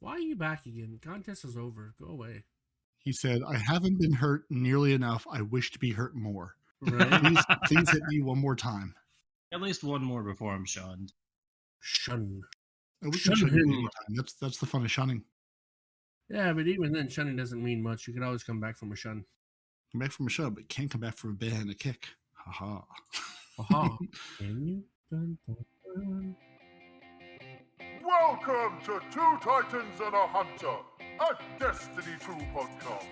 Why are you back again? Contest is over. Go away. He said, I haven't been hurt nearly enough. I wish to be hurt more. Right? Please hit me one more time. At least one more before I'm shunned. Shun. We can Shun shun you him. anytime. That's the fun of shunning. Yeah, but even then, shunning doesn't mean much. You can always come back from a shun. Come back from a shove, but can't come back from a ban and a kick. Haha. Aha. Can you? Dun, dun, dun. Welcome to Two Titans and a Hunter, a Destiny 2 podcast.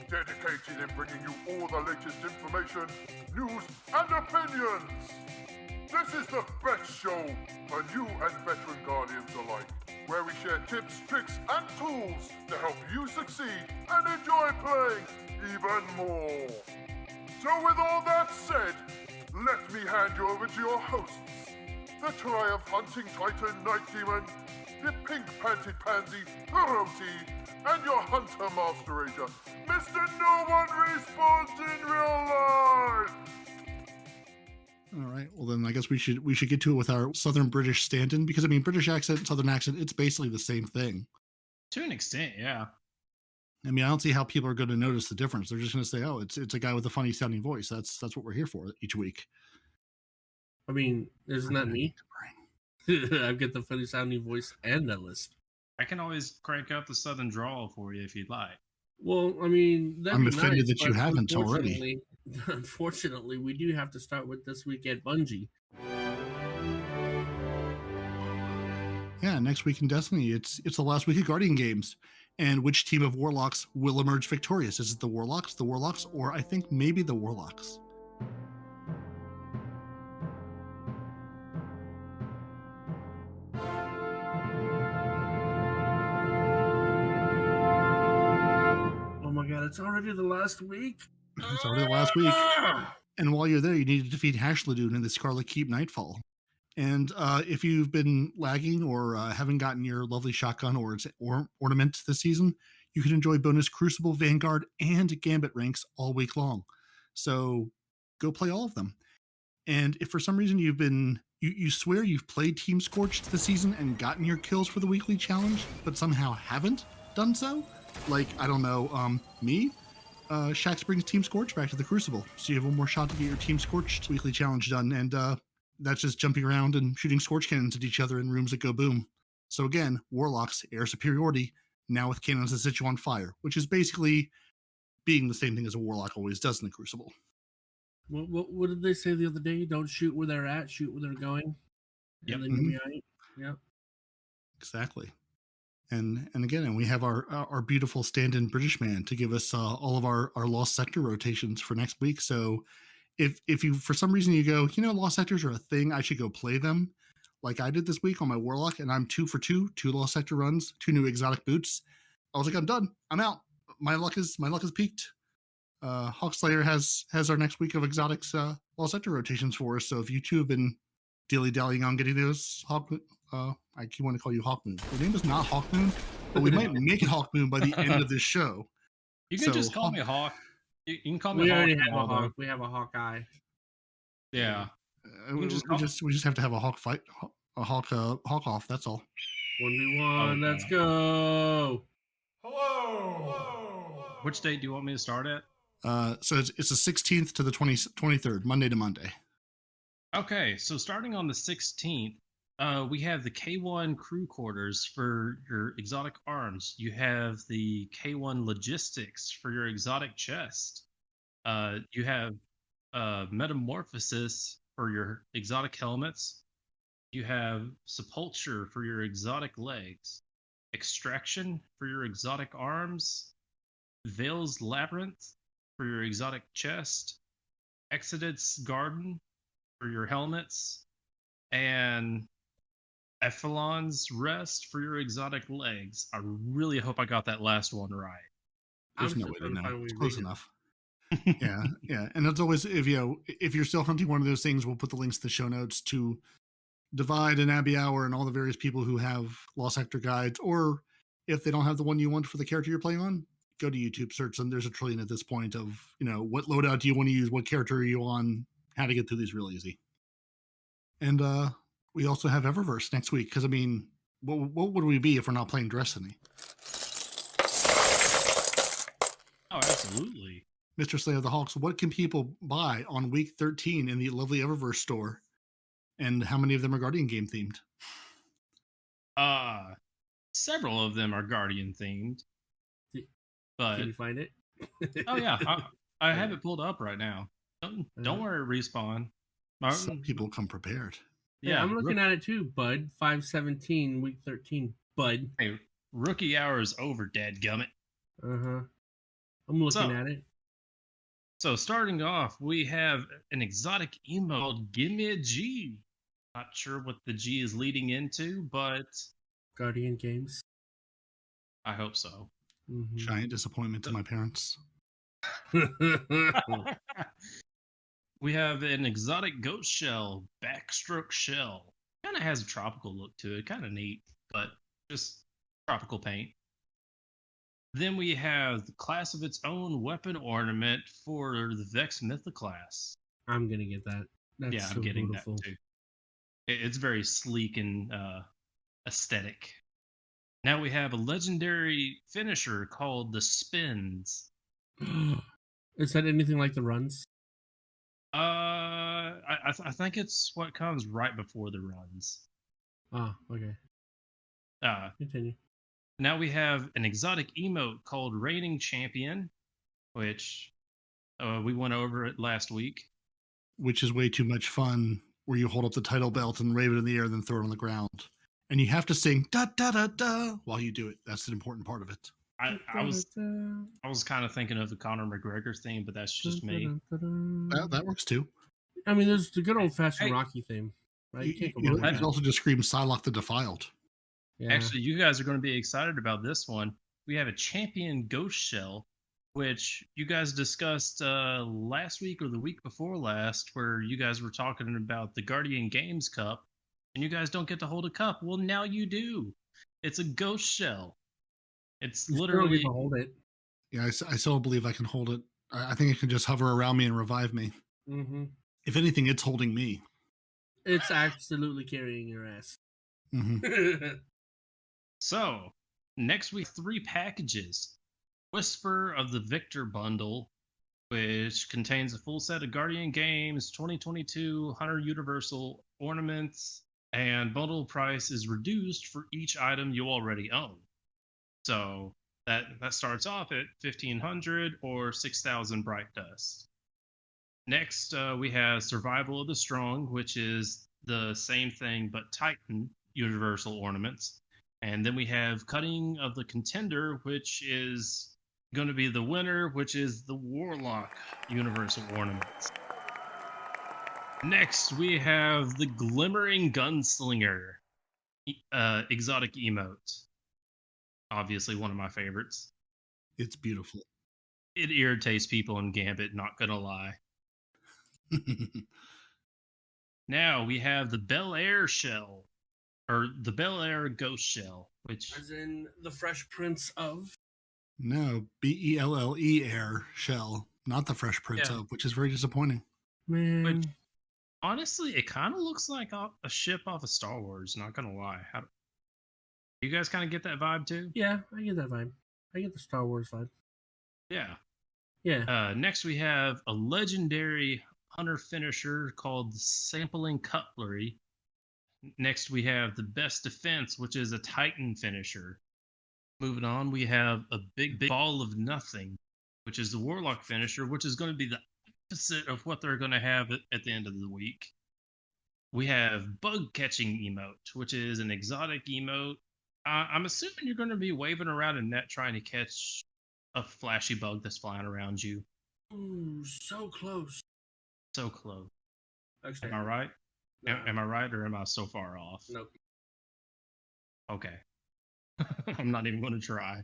Dedicated in bringing you all the latest information, news, and opinions. This is the best show for new and veteran Guardians alike, where we share tips, tricks, and tools to help you succeed and enjoy playing even more. So with all that said, let me hand you over to your hosts, the Triumph Hunting Titan Nitedemon, the pink-panted pansy Peroty, and your Hunter Master Ranger, Mr. No One Respawns in Real Life! All right. Well, then I guess we should get to it with our Southern British stand-in, because I mean, British accent, Southern accent, it's basically the same thing. To an extent, yeah. I mean, I don't see how people are going to notice the difference. They're just going to say, "Oh, it's a guy with a funny sounding voice." That's what we're here for each week. I mean, isn't that me? I've got the funny sounding voice and that list. I can always crank up the Southern drawl for you if you'd like. Well, I mean, I'm offended that you haven't already. Unfortunately, we do have to start with this week at Bungie. Yeah, next week in Destiny, it's the last week of Guardian games. And which team of Warlocks will emerge victorious? Is it the Warlocks, or I think maybe the Warlocks? Oh my god, it's already the last week? It's already the last week. And while you're there, you need to defeat Hashladoon in the Scarlet Keep Nightfall. And if you've been lagging or haven't gotten your lovely shotgun or ornament this season, you can enjoy bonus Crucible, Vanguard, and Gambit ranks all week long. So go play all of them. And if for some reason you swear you've played Team Scorched this season and gotten your kills for the weekly challenge, but somehow haven't done so, like, I don't know, me, Shax brings Team Scorched back to the Crucible. So you have one more shot to get your Team Scorched weekly challenge done. And that's just jumping around and shooting Scorch cannons at each other in rooms that go boom. So again, Warlocks, air superiority, now with cannons that set you on fire, which is basically being the same thing as a Warlock always does in the Crucible. What did they say the other day? Don't shoot where they're at, shoot where they're going. Yep. And then you'll be all right. Yep. Exactly. And again, we have our beautiful stand-in British man to give us all of our Lost Sector rotations for next week. So if you, for some reason you go, Lost Sectors are a thing, I should go play them, like I did this week on my Warlock, and I'm 2 for 2, 2 Lost Sector runs, 2 new exotic boots. I was like, I'm done. I'm out. My luck is peaked. Hawkslay3r has our next week of exotics Lost Sector rotations for us. So if you two have been dilly-dallying on getting those I keep wanting to call you Hawkmoon. Your name is not Hawkmoon, but we might make it Hawkmoon by the end of this show. You can just call me Hawk. You can call me We Hawk. already have a Hawk. We have a Hawkeye. Yeah. We just have to have a Hawk fight, a Hawk off. That's all. 1v1. Let's go. Hello! Which date do you want me to start at? So it's the 16th to the 23rd, Monday to Monday. Okay, so starting on the 16th, we have the K1 crew quarters for your exotic arms. You have the K1 logistics for your exotic chest. You have metamorphosis for your exotic helmets. You have sepulture for your exotic legs. Extraction for your exotic arms. Veil's Labyrinth for your exotic chest. Exodus Garden for your helmets. And Ephelon's Rest for your exotic legs. I really hope I got that last one right. There's no way to know. It's close enough. Yeah. And as always, if you're still hunting one of those things, we'll put the links to the show notes to Divide and Abbey Hour and all the various people who have Lost Sector guides. Or if they don't have the one you want for the character you're playing on, go to YouTube, search them. There's a trillion at this point of, what loadout do you want to use? What character are you on? How to get through these real easy. And we also have Eververse next week. Because, what would we be if we're not playing Destiny? Oh, absolutely. Mr. Slayer of the Hawks, what can people buy on week 13 in the lovely Eververse store? And how many of them are Guardian game themed? Several of them are Guardian themed. But Can you find it? oh yeah, I have it pulled up right now. Don't worry, Respawn. Some people come prepared. Yeah, I'm looking at it too, Bud. 5/17, week 13, Bud. Hey, rookie hour is over, dadgummit. I'm looking at it. So starting off, we have an exotic emote. Give me a G. Not sure what the G is leading into, but Guardian Games. I hope so. Giant disappointment to my parents. We have an exotic ghost shell, backstroke shell. Kind of has a tropical look to it, kind of neat, but just tropical paint. Then we have the class of its own weapon ornament for the Vex Mythoclass. I'm gonna get that. That's yeah, so I'm getting beautiful. that too. It's very sleek and aesthetic. Now we have a legendary finisher called the Spins. Is that anything like the runs? I think it's what comes right before the runs. Oh, okay. Continue. Now we have an exotic emote called Reigning Champion, which we went over it last week. Which is way too much fun, where you hold up the title belt and wave it in the air, then throw it on the ground. And you have to sing da da da da while you do it. That's an important part of it. I was kind of thinking of the Conor McGregor theme, but that's just me. That works too. I mean, there's the good old fashioned Rocky theme, right? You can also just scream Psylocke the Defiled. Yeah. Actually, you guys are going to be excited about this one. We have a champion ghost shell, which you guys discussed last week or the week before last, where you guys were talking about the Guardian Games Cup, and you guys don't get to hold a cup. Well, now you do. It's a ghost shell. It's literally hold it. Yeah, I still believe I can hold it. I think it can just hover around me and revive me. Mm-hmm. If anything, it's holding me. It's absolutely carrying your ass. Mm-hmm. So, next week, 3 packages. Whisper of the Victor bundle, which contains a full set of Guardian Games 2022 Hunter Universal ornaments, and bundle price is reduced for each item you already own. So that starts off at 1,500 or 6,000 bright dust. Next, we have Survival of the Strong, which is the same thing but Titan Universal ornaments. And then we have Cutting of the Contender, which is going to be the winner, which is the Warlock Universal ornaments. Next, we have the Glimmering Gunslinger exotic emote. Obviously, one of my favorites. It's beautiful. It irritates people in Gambit, not gonna lie. Now we have the Bel-Air shell, or the Bel-Air ghost shell, which as in the Fresh Prince of. No, Belle-Air shell, not the Fresh Prince of, which is very disappointing. Man, which, honestly, it kind of looks like a ship off of Star Wars. Not gonna lie. You guys kind of get that vibe too? Yeah, I get that vibe. I get the Star Wars vibe. Yeah. Yeah. Next, we have a legendary hunter finisher called Sampling Cutlery. Next, we have the Best Defense, which is a Titan finisher. Moving on, we have a big ball of nothing, which is the Warlock finisher, which is going to be the opposite of what they're going to have at the end of the week. We have Bug Catching Emote, which is an exotic emote. I'm assuming you're going to be waving around a net trying to catch a flashy bug that's flying around you. Ooh, so close. So close. Okay. Am I right? No. Am I right, or am I so far off? Nope. Okay. I'm not even going to try.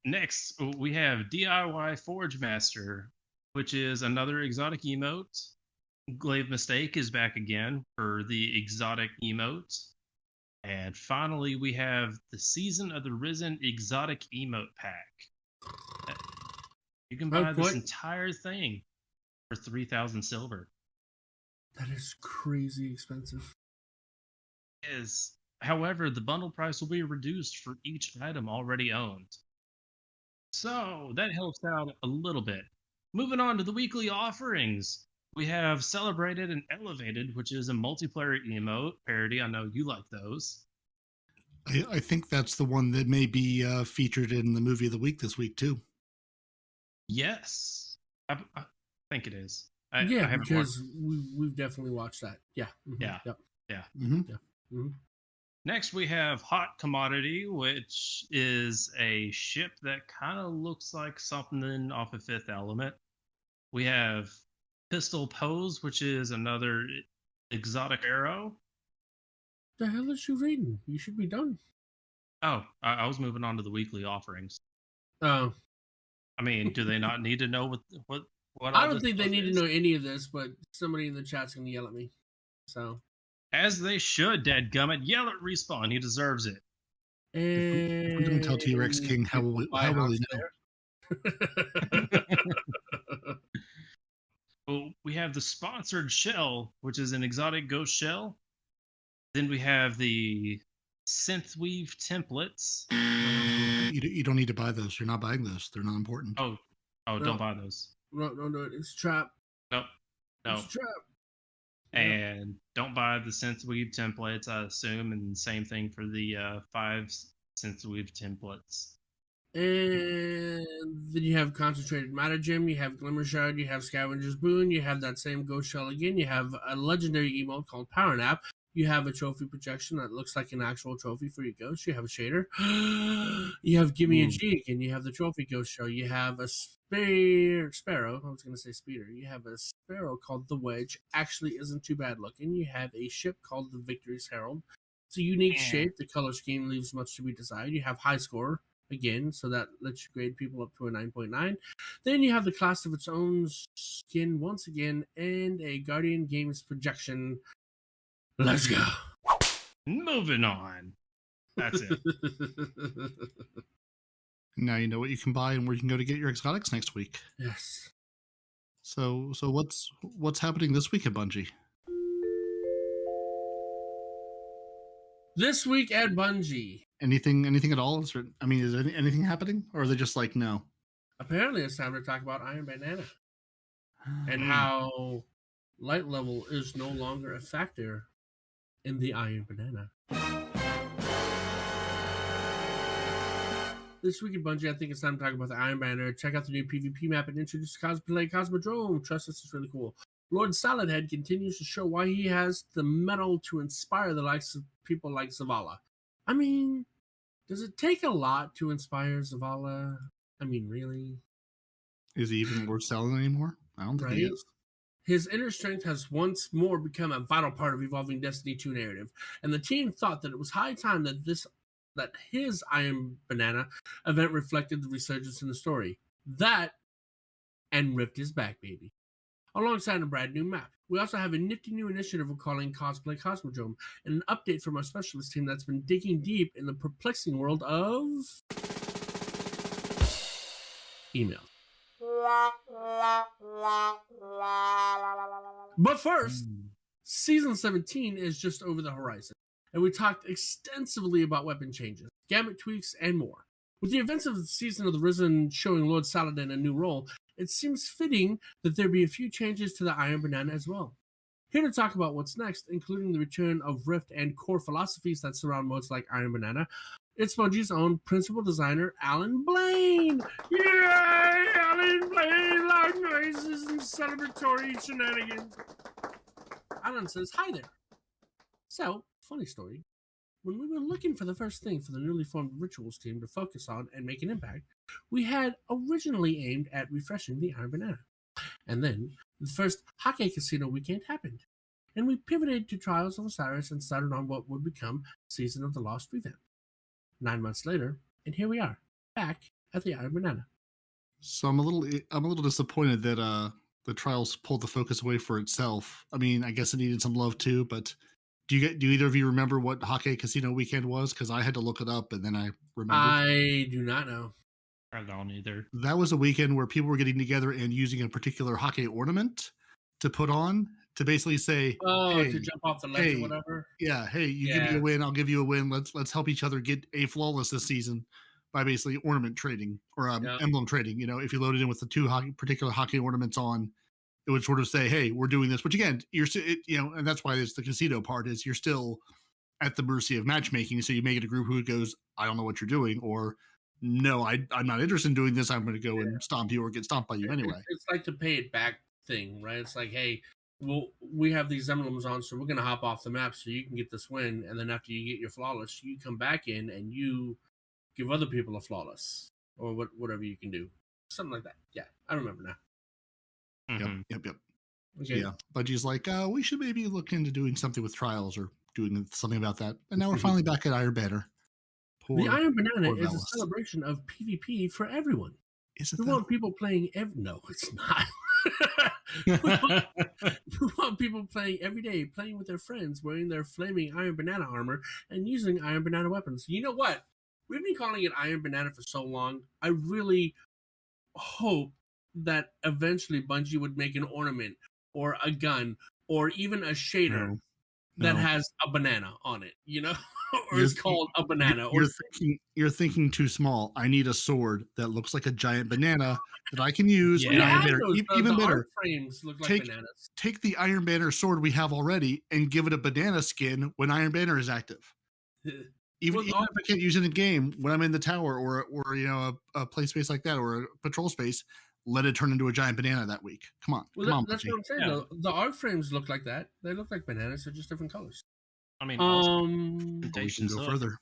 Next, we have DIY Forge Master, which is another exotic emote. Glaive Mistake is back again for the exotic emotes. And finally, we have the Season of the Risen exotic emote pack. You can buy this entire thing for 3,000 silver. That is crazy expensive. It is. However, the bundle price will be reduced for each item already owned. So that helps out a little bit. Moving on to the weekly offerings. We have Celebrated and Elevated, which is a multiplayer emote parody. I know you like those. I think that's the one that may be featured in the movie of the week this week too. Yes, I think it is. Because we've definitely watched that. Yeah. Mm-hmm. Yeah. Yep. Yeah. Mm-hmm. Yeah. Mm-hmm. Next, we have Hot Commodity, which is a ship that kind of looks like something off of Fifth Element. We have Pistol Pose, which is another exotic arrow. The hell is you reading? You should be done. Oh, I was moving on to the weekly offerings. Oh. I mean, do they not need to know what I don't think they need to know any of this, but somebody in the chat's going to yell at me. So. As they should, dadgummit. Yell at Respawn. He deserves it. And don't tell T-Rex King how will he know? Well, we have the sponsored shell, which is an exotic ghost shell. Then we have the synthweave templates. You don't need to buy those. You're not buying those. They're not important. Oh, no. Don't buy those. No, it's a trap. Nope. No. It's a trap. And don't buy the synthweave templates, I assume, and same thing for the 5 synthweave templates. And then you have Concentrated Matter Gem, you have Glimmer Shard, you have Scavenger's Boon, you have that same Ghost Shell again, you have a legendary emote called Power Nap, you have a trophy projection that looks like an actual trophy for your ghost, you have a shader, you have Gimme a G again, you have the trophy ghost shell, you have a sparrow, I was going to say speeder, you have a sparrow called the Wedge, actually isn't too bad looking, you have a ship called the Victory's Herald, it's a unique shape, the color scheme leaves much to be desired, you have high score, again, so that lets you grade people up to a 9.9. Then you have the class of its own skin once again, and a Guardian Games projection. Let's go. Moving on. That's it. Now you know what you can buy and where you can go to get your exotics next week. Yes. So what's happening this week at Bungie? This week at Bungie. Anything at all? Is anything happening, or are they just like no? Apparently, it's time to talk about Iron Banana and how light level is no longer a factor in the Iron Banana. This week at Bungie, I think it's time to talk about the Iron Banner. Check out the new PvP map and introduce Cosplay Cosmodrome. Trust us, it's really cool. Lord Saladhead continues to show why he has the metal to inspire the likes of people like Zavala. I mean, does it take a lot to inspire Zavala? I mean, really? Is he even worth selling anymore? I don't think he is. His inner strength has once more become a vital part of evolving Destiny 2 narrative, and the team thought that it was high time that his Iron Banana event reflected the resurgence in the story. That and Rift is back, baby. Alongside a brand new map. We also have a nifty new initiative we're calling Cosplay Cosmodrome, and an update from our specialist team that's been digging deep in the perplexing world of email. But first, Season 17 is just over the horizon, and we talked extensively about weapon changes, gamut tweaks, and more. With the events of the Season of the Risen showing Lord Saladin a new role, it seems fitting that there be a few changes to the Iron Banana as well. Here to talk about what's next, including the return of Rift and core philosophies that surround modes like Iron Banana, it's Bungie's own principal designer, Alan Blaine! Yay! Alan Blaine! Loud noises and celebratory shenanigans! Alan says, hi there. So, funny story. When we were looking for the first thing for the newly formed Rituals team to focus on and make an impact, we had originally aimed at refreshing the Iron Banana. And then, the first Hawkslay Casino weekend happened, and we pivoted to Trials of Osiris and started on what would become Season of the Lost revamp. 9 months later, and here we are, back at the Iron Banana. So I'm a little disappointed that the Trials pulled the focus away for itself. I mean, I guess it needed some love too, but do either of you remember what Hawkslay Casino weekend was? Because I had to look it up and then I remembered. I do not know. I don't either. That was a weekend where people were getting together and using a particular Hawkslay ornament to put on to basically say, Oh, hey, to jump off the ledge or whatever. yeah, hey, you give me a win, I'll give you a win. Let's help each other get a flawless this season by basically ornament trading or emblem trading. You know, if you load it in with the two particular hockey ornaments on, it would sort of say, hey, we're doing this. Which again, and that's why it's the casino part is you're still at the mercy of matchmaking. So you make it a group who goes, I don't know what you're doing, or no, I'm not interested in doing this. I'm going to go and stomp you or get stomped by you anyway. It's like the pay it back thing, right? It's like, hey, we have these emblems on, so we're going to hop off the map so you can get this win. And then after you get your flawless, you come back in and you give other people a flawless or whatever you can do. Something like that. Yeah, I remember now. Yep. Okay. So, yeah, Bungie's like, we should maybe look into doing something with trials or doing something about that. And now we're finally back at Iron Banner. The Iron Banana is a celebration of PvP for everyone. Is it? We want people playing No, it's not. we want people playing every day, playing with their friends, wearing their flaming Iron Banana armor, and using Iron Banana weapons. You know what? We've been calling it Iron Banana for so long. I really hope that eventually Bungie would make an ornament or a gun or even a shader that has a banana on it, you know? Or it's called a banana. You're thinking too small. I need a sword that looks like a giant banana that I can use. Yeah. Even better. Art frames look like bananas. Take the Iron Banner sword we have already and give it a banana skin when Iron Banner is active. Even if I can't use it in game, when I'm in the tower or you know a play space like that or a patrol space, let it turn into a giant banana that week. Come on. That's what I'm saying. Yeah. The art frames look like that. They look like bananas. They're just different colors. I mean, we should go further,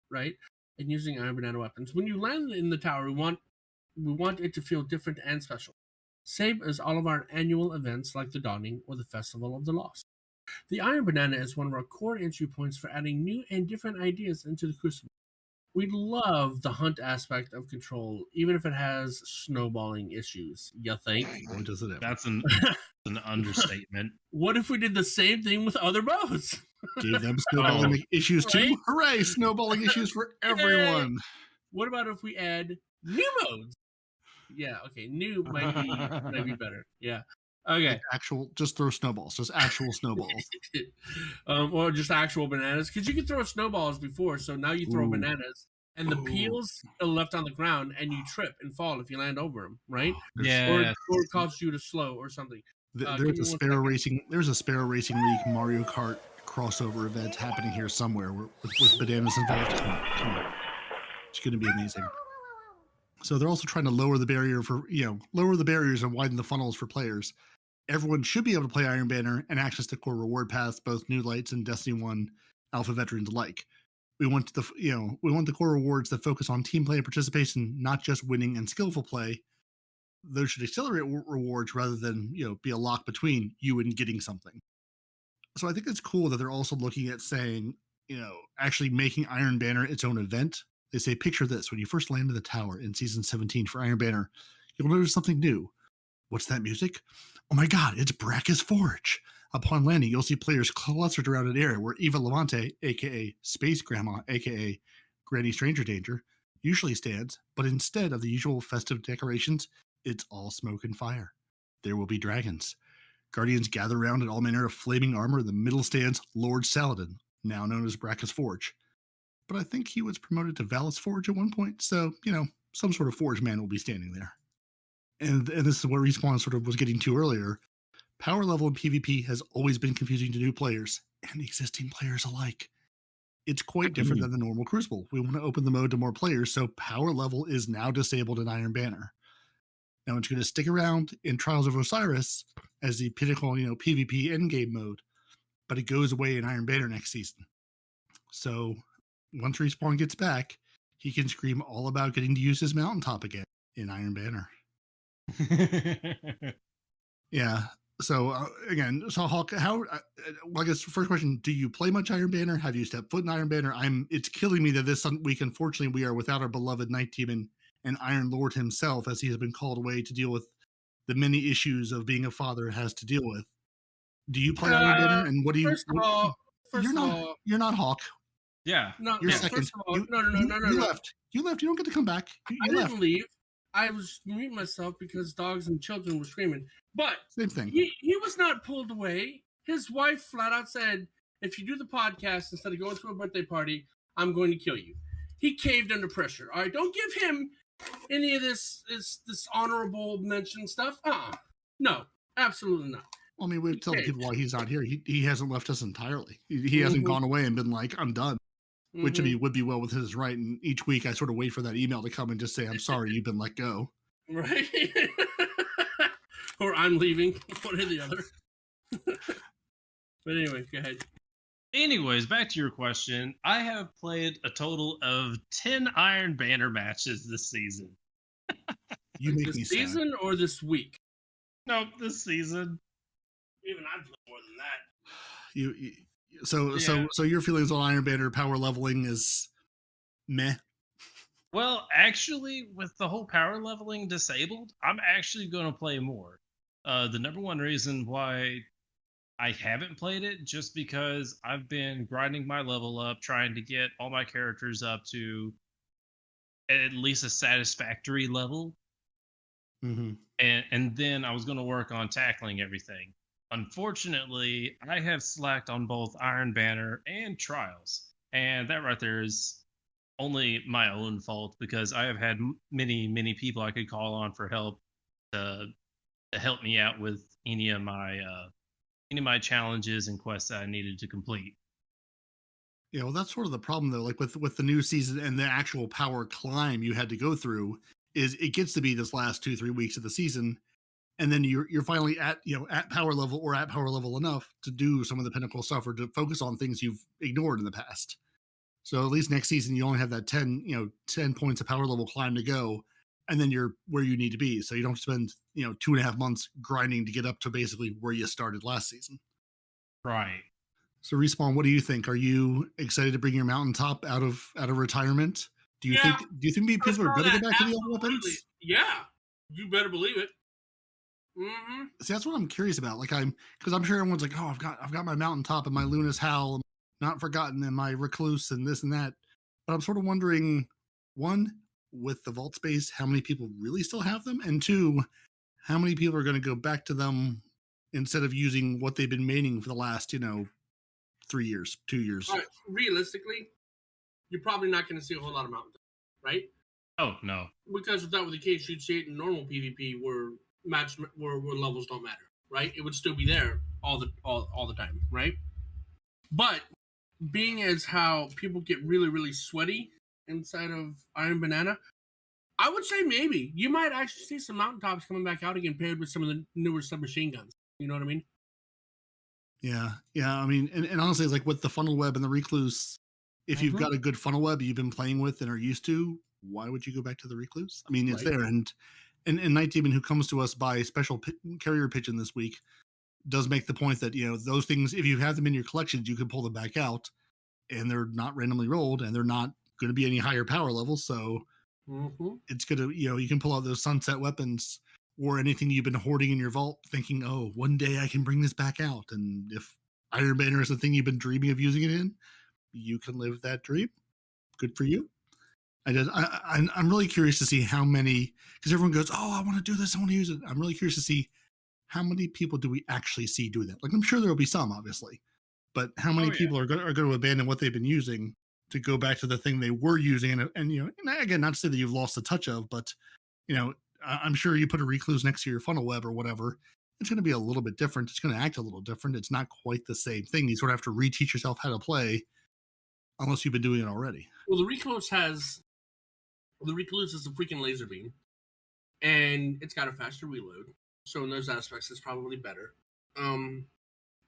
right? And using Iron Banana weapons. When you land in the tower, we want it to feel different and special, same as all of our annual events like the Dawning or the Festival of the Lost. The Iron Banana is one of our core entry points for adding new and different ideas into the Crucible. We love the hunt aspect of Control, even if it has snowballing issues. You think? That's an understatement. What if we did the same thing with other modes? Gave them snowballing issues too. Hooray! Snowballing issues for everyone. Yay. What about if we add new modes? Yeah. Okay. New might be better. Yeah. Okay. Just throw snowballs. Just actual snowballs. Or just actual bananas. Because you could throw snowballs before, so now you throw bananas, and the peels are left on the ground, and you trip and fall if you land over them, right? Yeah. Or it causes you to slow or something. There's a Sparrow Racing League Mario Kart crossover event happening here somewhere with bananas involved. Come on. It's going to be amazing. So they're also trying to lower the barriers and widen the funnels for players. Everyone should be able to play Iron Banner and access the core reward paths, both New Lights and Destiny 1 Alpha veterans alike. We want the core rewards that focus on team play and participation, not just winning and skillful play. Those should accelerate rewards rather than be a lock between you and getting something. So I think it's cool that they're also looking at saying, actually making Iron Banner its own event. They say, picture this: when you first land in the tower in Season 17 for Iron Banner, you'll notice something new. What's that music? Oh my god, it's Brackus Forge. Upon landing, you'll see players clustered around an area where Eva Levante, aka Space Grandma, aka Granny Stranger Danger, usually stands, but instead of the usual festive decorations, it's all smoke and fire. There will be dragons. Guardians gather around in all manner of flaming armor. In the middle stands Lord Saladin, now known as Brackus Forge. But I think he was promoted to Valus Forge at one point, so, some sort of Forge man will be standing there. And this is what Respawn sort of was getting to earlier. Power level in PvP has always been confusing to new players and existing players alike. It's quite different than the normal Crucible. We want to open the mode to more players, so power level is now disabled in Iron Banner. Now it's going to stick around in Trials of Osiris as the pinnacle, PvP endgame mode, but it goes away in Iron Banner next season. So once Respawn gets back, he can scream all about getting to use his mountaintop again in Iron Banner. Yeah. So Hawk, I guess first question: do you play much Iron Banner? Have you stepped foot in Iron Banner? It's killing me that this week, unfortunately, we are without our beloved Nitedemon and Iron Lord himself, as he has been called away to deal with the many issues of being a father has to deal with. Do you play Iron Banner? And what do you? You're not Hawk. Yeah. You're second. No. You left. You don't get to come back. I didn't leave. I was muting myself because dogs and children were screaming. But Same thing. he was not pulled away. His wife flat out said, if you do the podcast instead of going to a birthday party, I'm going to kill you. He caved under pressure. All right, don't give him any of this honorable mention stuff. No, absolutely not. Well, I mean, we've told people why he's not here. He hasn't left us entirely. He hasn't gone away and been like, I'm done. Which I mean, would be well with his right. And each week I sort of wait for that email to come and just say, I'm sorry, you've been let go. Right. Or I'm leaving, one or the other. But anyway, go ahead. Anyways, back to your question. I have played a total of 10 Iron Banner matches this season. You make this me season sad. or this week? No, this season. Even I've played more than that. So your feelings on Iron Banner power leveling is meh. Well, actually, with the whole power leveling disabled, I'm actually going to play more. The number one reason why I haven't played it, just because I've been grinding my level up, trying to get all my characters up to at least a satisfactory level. Mm-hmm. And then I was going to work on tackling everything. Unfortunately, I have slacked on both Iron Banner and Trials. And that right there is only my own fault, because I have had many people I could call on for help to help me out with any of my challenges and quests that I needed to complete. Yeah, well, that's sort of the problem though. Like with the new season and the actual power climb you had to go through, is it gets to be this last 2-3 weeks of the season, and then you're finally at power level, or at power level enough to do some of the pinnacle stuff, or to focus on things you've ignored in the past. So at least next season you only have that 10 points of power level climb to go, and then you're where you need to be. So you don't spend 2.5 months grinding to get up to basically where you started last season. Right. So Respawn, what do you think? Are you excited to bring your mountaintop out of retirement? Do you think people are going to go back to the old weapons? Yeah, you better believe it. Mm-hmm. See, that's what I'm curious about. Like, because I'm sure everyone's like, oh, I've got my mountaintop and my Luna's Howl, Not Forgotten, and my Recluse, and this and that. But I'm sort of wondering, one, with the vault space, how many people really still have them, and two, how many people are going to go back to them instead of using what they've been maining for the last 3 years, 2 years. Right. Realistically, you're probably not going to see a whole lot of mountaintops, right? Oh no, because if that were the case, you'd see it in normal PvP where levels don't matter, right? It would still be there all the time, right? But being as how people get really, really sweaty inside of Iron Banana, I would say maybe you might actually see some mountaintops coming back out again, paired with some of the newer submachine guns. You know what I mean? Yeah. I mean, and honestly, it's like with the funnel web and the Recluse, if you've got a good funnel web you've been playing with and are used to, why would you go back to the Recluse? I mean, it's there. And Nitedemon, who comes to us by special carrier pigeon this week, does make the point that, those things, if you have them in your collections, you can pull them back out, and they're not randomly rolled, and they're not going to be any higher power levels. So it's going to, you can pull out those sunset weapons or anything you've been hoarding in your vault, thinking, oh, one day I can bring this back out. And if Iron Banner is the thing you've been dreaming of using it in, you can live that dream. Good for you. I'm really curious to see how many, because everyone goes, oh, I want to do this, I want to use it. I'm really curious to see how many people do we actually see do that. Like, I'm sure there will be some, obviously, but how many people are going to abandon what they've been using to go back to the thing they were using? And again, not to say that you've lost the touch of, but I'm sure you put a Recluse next to your funnel web or whatever, it's going to be a little bit different. It's going to act a little different. It's not quite the same thing. You sort of have to reteach yourself how to play, unless you've been doing it already. Well, the Recluse is a freaking laser beam, and it's got a faster reload. So in those aspects, it's probably better. And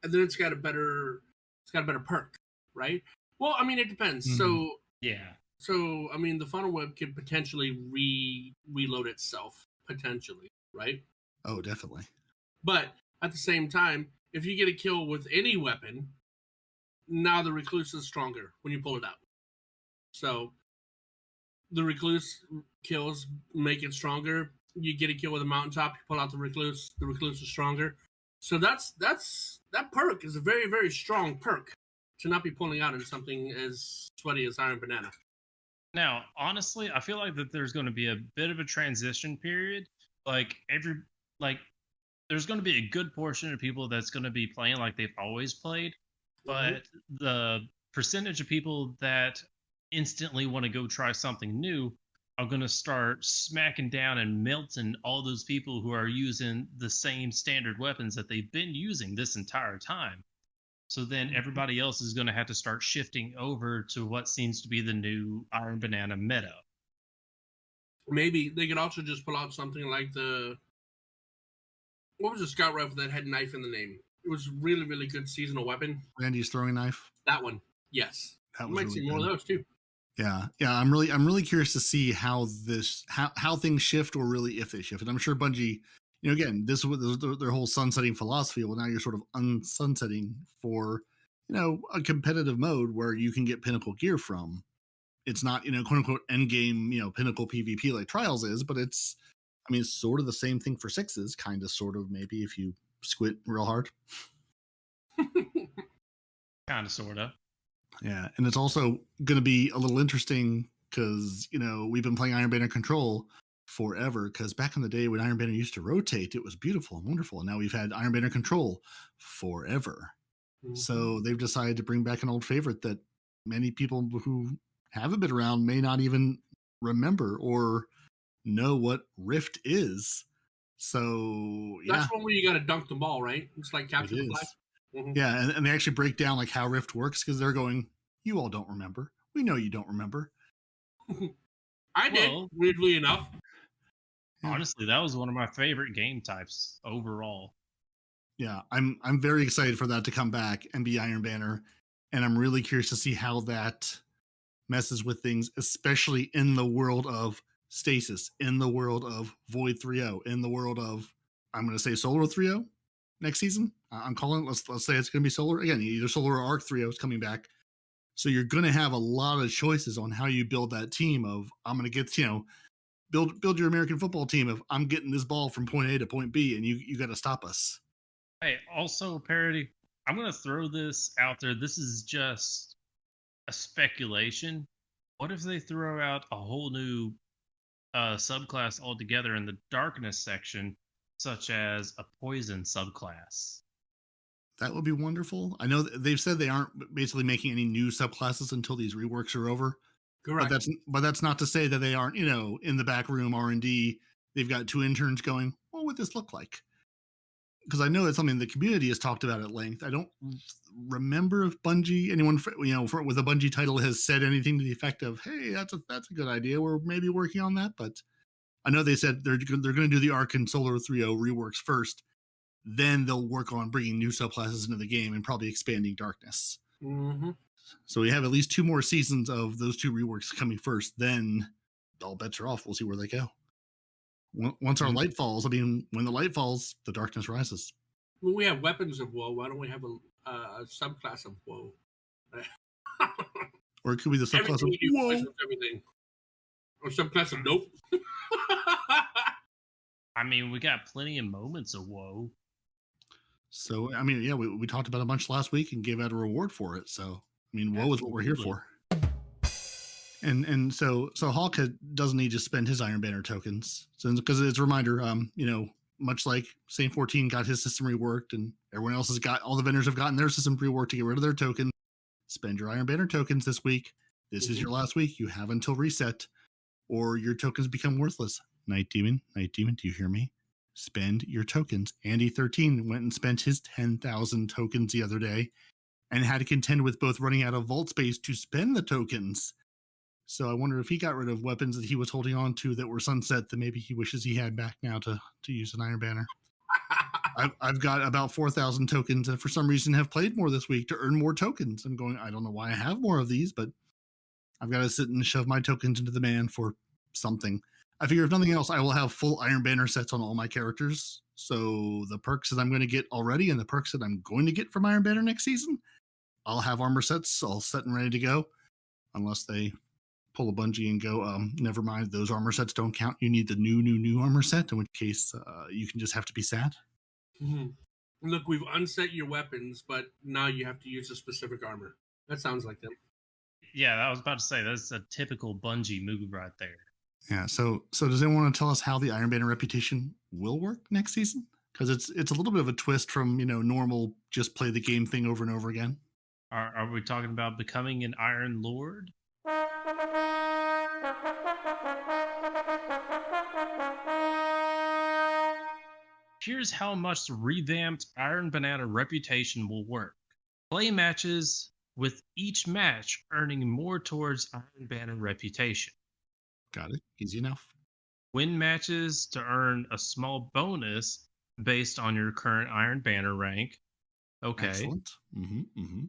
then it's got a better perk, right? Well, I mean, it depends. Mm-hmm. So yeah. So I mean, the funnel web could potentially reload itself, potentially, right? Oh, definitely. But at the same time, if you get a kill with any weapon, now the Recluse is stronger when you pull it out. So the Recluse kills make it stronger. You get a kill with a mountaintop, you pull out the Recluse is stronger. So that perk is a very, very strong perk to not be pulling out in something as sweaty as Iron Banana. Now, honestly, I feel like that there's going to be a bit of a transition period. Like like there's going to be a good portion of people that's going to be playing like they've always played, but the percentage of people that instantly want to go try something new are going to start smacking down and melting all those people who are using the same standard weapons that they've been using this entire time. So then everybody else is going to have to start shifting over to what seems to be the new Iron Banana meta. Maybe they could also just pull out something like what was the scout rifle that had knife in the name? It was really, really good seasonal weapon. Randy's throwing knife. That one, yes. That You was might really see more good. of those too. Yeah. I'm really curious to see how things shift, or really if they shift. And I'm sure Bungie, again, this was their whole sunsetting philosophy. Well, now you're sort of unsunsetting for, a competitive mode where you can get pinnacle gear from. It's not, quote unquote end game, pinnacle PvP like Trials is, but it's sort of the same thing for sixes, kind of, sort of, maybe if you squint real hard. Kind of, sort of. Yeah, and it's also going to be a little interesting because, we've been playing Iron Banner Control forever, because back in the day when Iron Banner used to rotate, it was beautiful and wonderful. And now we've had Iron Banner Control forever. So they've decided to bring back an old favorite that many people who haven't been around may not even remember or know what Rift is. So yeah, that's one where you got to dunk the ball, right? It's like capture the flag. Yeah, and they actually break down like how Rift works, because they're going, you all don't remember. We know you don't remember. I did, weirdly enough. Honestly, that was one of my favorite game types overall. Yeah, I'm very excited for that to come back and be Iron Banner, and I'm really curious to see how that messes with things, especially in the world of Stasis, in the world of Void 3.0, in the world of, I'm going to say, Solar 3.0 next season. I'm calling, let's say it's going to be Solar again. Either Solar or Arc 3.0 is coming back. So you're going to have a lot of choices on how you build that team of, I'm going to get, build your American football team of, I'm getting this ball from point A to point B, and you got to stop us. Hey, also, Peroty, I'm going to throw this out there. This is just a speculation. What if they throw out a whole new subclass altogether in the darkness section, such as a poison subclass? That would be wonderful. I know they've said they aren't basically making any new subclasses until these reworks are over. Correct. But that's not to say that they aren't, in the back room R&D. They've got 2 interns going, what would this look like? Because I know it's something the community has talked about at length. I don't remember if Bungie, anyone with a Bungie title, has said anything to the effect of, "Hey, that's a good idea. We're maybe working on that." But I know they said they're going to do the Arc and Solar 3.0 reworks first. Then they'll work on bringing new subclasses into the game and probably expanding Darkness. So we have at least 2 more seasons of those 2 reworks coming first. Then all bets are off. We'll see where they go. Once our light falls, when the light falls, the darkness rises. Well, we have weapons of woe. Why don't we have a subclass of woe? Or it could be the subclass of woe. Everything. Or subclass of nope. We got plenty of moments of woe. So, yeah, we talked about a bunch last week and gave out a reward for it. So, woe is what we're here for. And so Hawk doesn't need to spend his Iron Banner tokens, because it's a reminder, much like Saint 14 got his system reworked, and everyone else all the vendors have gotten their system reworked to get rid of their tokens. Spend your Iron Banner tokens this week. This is your last week. You have until reset, or your tokens become worthless. Nitedemon, do you hear me? Spend your tokens. Andy13 went and spent his 10,000 tokens the other day and had to contend with both running out of vault space to spend the tokens. So I wonder if he got rid of weapons that he was holding on to that were sunset that maybe he wishes he had back now to use an Iron Banner. I've got about 4,000 tokens, and for some reason have played more this week to earn more tokens. I'm going, I don't know why I have more of these, but I've got to sit and shove my tokens into the man for something. I figure if nothing else, I will have full Iron Banner sets on all my characters. So the perks that I'm going to get already and the perks that I'm going to get from Iron Banner next season, I'll have armor sets all set and ready to go, unless they pull a Bungie and go, never mind, those armor sets don't count. You need the new armor set, in which case you can just have to be sad. Look, we've unset your weapons, but now you have to use a specific armor. That sounds like them. Yeah, I was about to say that's a typical Bungie move right there. Yeah. So does anyone want to tell us how the Iron Banner reputation will work next season? Because it's a little bit of a twist from normal just play the game thing over and over again. Are we talking about becoming an Iron Lord? Here's how much the revamped Iron Banana reputation will work. Play matches with each match earning more towards Iron Banner reputation. Got it. Easy enough. Win matches to earn a small bonus based on your current Iron Banner rank. Okay. Excellent. Mm-hmm.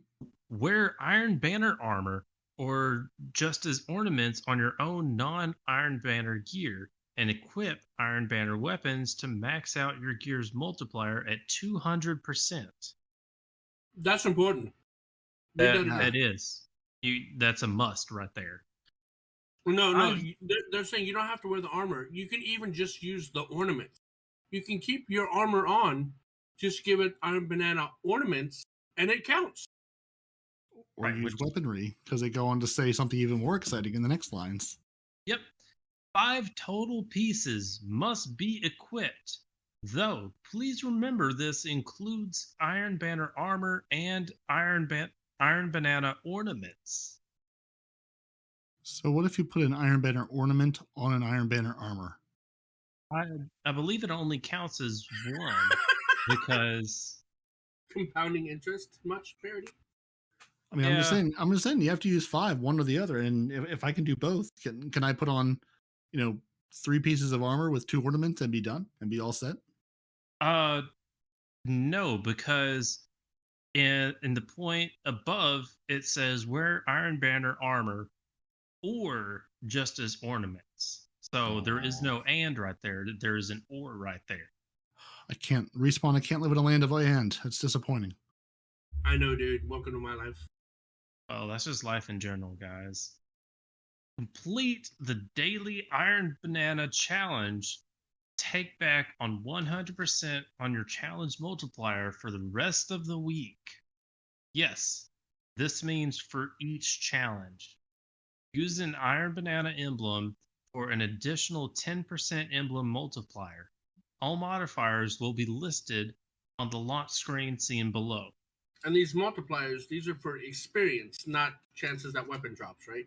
Wear Iron Banner armor or just as ornaments on your own non-Iron Banner gear and equip Iron Banner weapons to max out your gear's multiplier at 200%. That's important. That is. That's a must right there. No. They're saying you don't have to wear the armor. You can even just use the ornaments. You can keep your armor on, just give it Iron Banana ornaments, and it counts. Or use weaponry, because they go on to say something even more exciting in the next lines. Yep. 5 total pieces must be equipped. Though, please remember this includes Iron Banner armor and Iron Banana ornaments. So what if you put an Iron Banner ornament on an Iron Banner armor? I believe it only counts as one because compounding interest much, Peroty? I mean, yeah. I'm just saying you have to use 5, one or the other. And if I can do both, can I put on, 3 pieces of armor with 2 ornaments and be done and be all set? No, because in the point above it says wear Iron Banner armor or just as ornaments. So there is no and right there. There is an or right there. I can't live in a land of and. It's disappointing. I know, dude. Welcome to my life. Well, that's just life in general, guys. Complete the daily Iron Banana challenge. Take back on 100% on your challenge multiplier for the rest of the week. Yes, this means for each challenge. Use an Iron Banana emblem for an additional 10% emblem multiplier. All modifiers will be listed on the launch screen seen below. And these multipliers, these are for experience, not chances that weapon drops, right?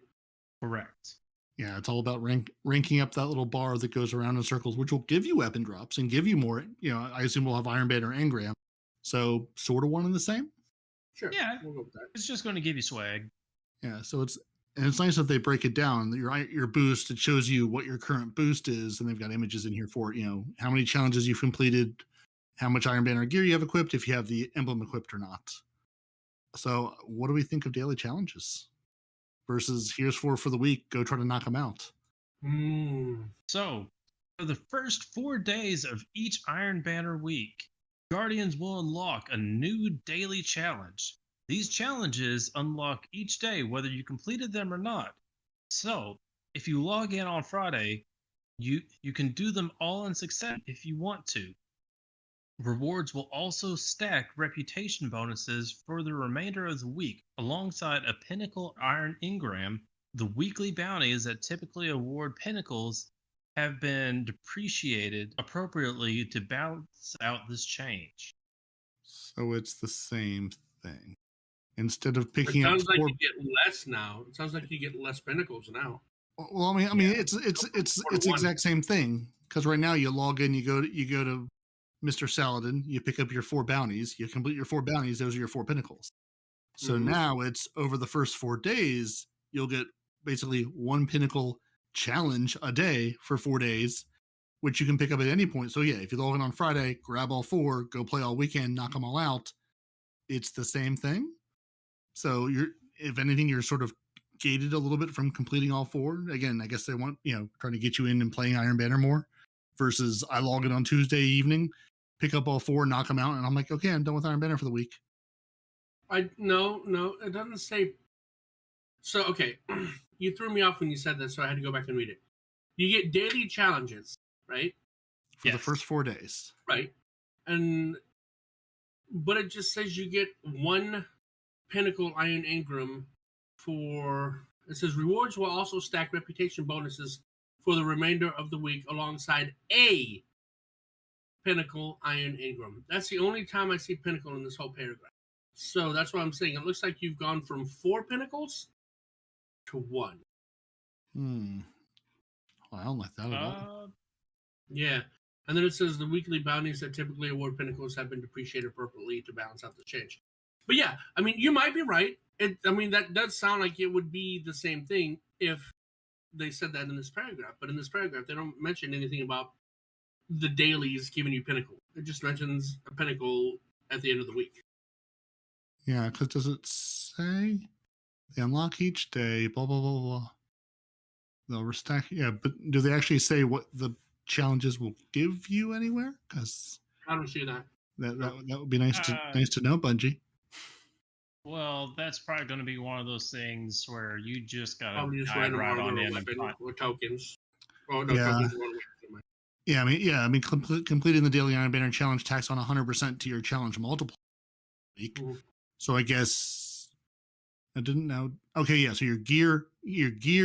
Correct. Yeah, it's all about ranking up that little bar that goes around in circles, which will give you weapon drops and give you more. I assume we'll have Iron Banner and Engram. So sort of one and the same? Sure. Yeah, we'll go with that. It's just going to give you swag. Yeah, so it's nice if they break it down. Your boost, it shows you what your current boost is, and they've got images in here for it. How many challenges you've completed, how much Iron Banner gear you have equipped, if you have the emblem equipped or not. So what do we think of daily challenges versus here's 4 for the week, go try to knock them out? So for the first 4 days of each Iron Banner week, Guardians will unlock a new daily challenge. These challenges unlock each day whether you completed them or not. So if you log in on Friday, you can do them all in succession if you want to. Rewards will also stack reputation bonuses for the remainder of the week. Alongside a Pinnacle Iron Engram, the weekly bounties that typically award pinnacles have been depreciated appropriately to balance out this change. So it's the same thing. Instead of picking up, it sounds like you get less now. It sounds like you get less pinnacles now. Well, I mean, it's exact same thing. Because right now you log in, you go to Mr. Saladin, you pick up your 4 bounties, you complete your 4 bounties, those are your 4 pinnacles. So now it's over the first 4 days, you'll get basically 1 pinnacle challenge a day for 4 days, which you can pick up at any point. So yeah, if you log in on Friday, grab all 4, go play all weekend, knock them all out. It's the same thing. So if anything, you're sort of gated a little bit from completing all 4. Again, I guess they want, trying to get you in and playing Iron Banner more versus I log in on Tuesday evening, pick up all 4, knock them out, and I'm like, okay, I'm done with Iron Banner for the week. No, it doesn't say. So, okay, you threw me off when you said that, so I had to go back and read it. You get daily challenges, right? For the first 4 days. Right. But it just says you get 1 Pinnacle Iron Engram it says rewards will also stack reputation bonuses for the remainder of the week alongside a Pinnacle Iron Ingram. That's the only time I see Pinnacle in this whole paragraph. So that's what I'm saying. It looks like you've gone from 4 Pinnacles to 1. Well, I don't like that at all. Yeah. And then it says the weekly bounties that typically award Pinnacles have been depreciated appropriately to balance out the change. But yeah, I mean, you might be right. That does sound like it would be the same thing if they said that in this paragraph. But in this paragraph, they don't mention anything about the dailies giving you Pinnacle. It just mentions a Pinnacle at the end of the week. Yeah, because does it say they unlock each day, blah, blah, blah, blah. They'll restack. Yeah, but do they actually say what the challenges will give you anywhere? Because I don't see that. That would be nice to know, Bungie. Well, that's probably going to be one of those things where you just got to dive right on in or tokens. Oh, no, yeah. Tokens I mean, completing the daily Iron Banner challenge tacks on 100% to your challenge multiplier week. Mm-hmm. So I guess I didn't know. Okay, yeah. So your gear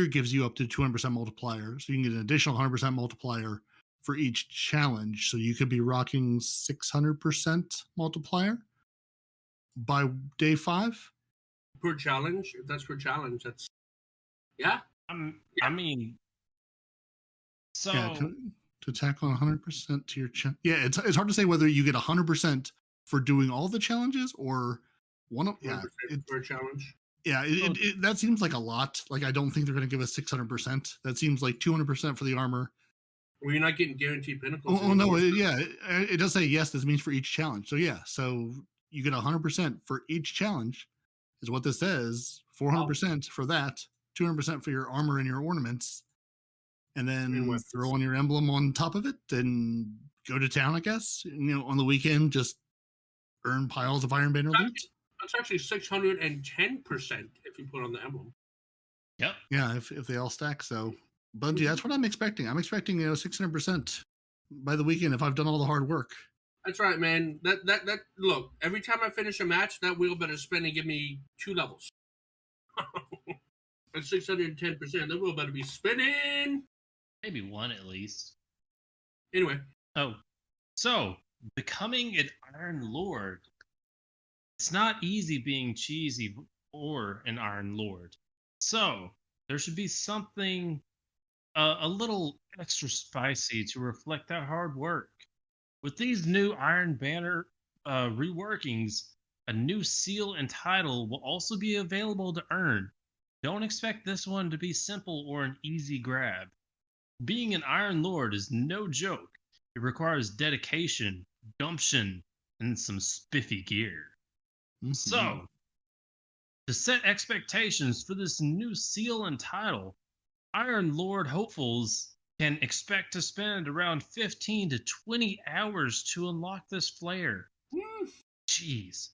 gives you up to 200% multiplier, so you can get an additional 100% multiplier for each challenge. So you could be rocking 600% multiplier by day 5 per challenge. If that's per challenge, that's yeah. I mean, so yeah, to tack on 100% to your it's hard to say whether you get 100% for doing all the challenges or one of per challenge. Yeah, that seems like a lot. Like, I don't think they're going to give us 600%. That seems like 200% for the armor. Well, you're not getting guaranteed pinnacles. Oh no, it does say yes. This means for each challenge. So yeah, so you get 100% for each challenge, is what this says. 400% for that, 200% for your armor and your ornaments, and then throw on your emblem on top of it and go to town. I guess on the weekend, just earn piles of Iron Banner loot. That's actually 610% if you put on the emblem. Yep. Yeah, if they all stack. So Bungie, that's what I'm expecting. I'm expecting 600% by the weekend if I've done all the hard work. That's right, man. That look, every time I finish a match, that wheel better spin and give me 2 levels. At 610%, that wheel better be spinning. Maybe 1 at least. Anyway. Oh, so becoming an Iron Lord. It's not easy being cheesy or an Iron Lord. So there should be something a little extra spicy to reflect that hard work. With these new Iron Banner reworkings, a new seal and title will also be available to earn. Don't expect this one to be simple or an easy grab. Being an Iron Lord is no joke. It requires dedication, gumption, and some spiffy gear. Mm-hmm. So, to set expectations for this new seal and title, Iron Lord hopefuls can expect to spend around 15 to 20 hours to unlock this flare. Jeez.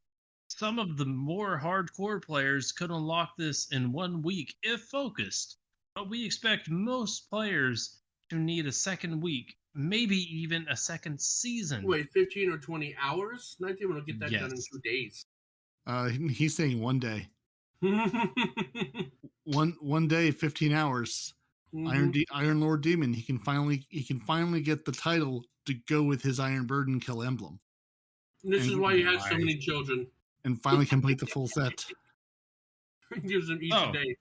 Some of the more hardcore players could unlock this in 1 week if focused, but we expect most players to need a second week, maybe even a second season. Wait, 15 or 20 hours? Nitedemon will get that done in 2 days. He's saying 1 day. one day, 15 hours. Mm-hmm. Iron Lord Demon. He can finally get the title to go with his Iron Burden Kill emblem. This is why he has so many children. And finally complete the full set. He gives them each day.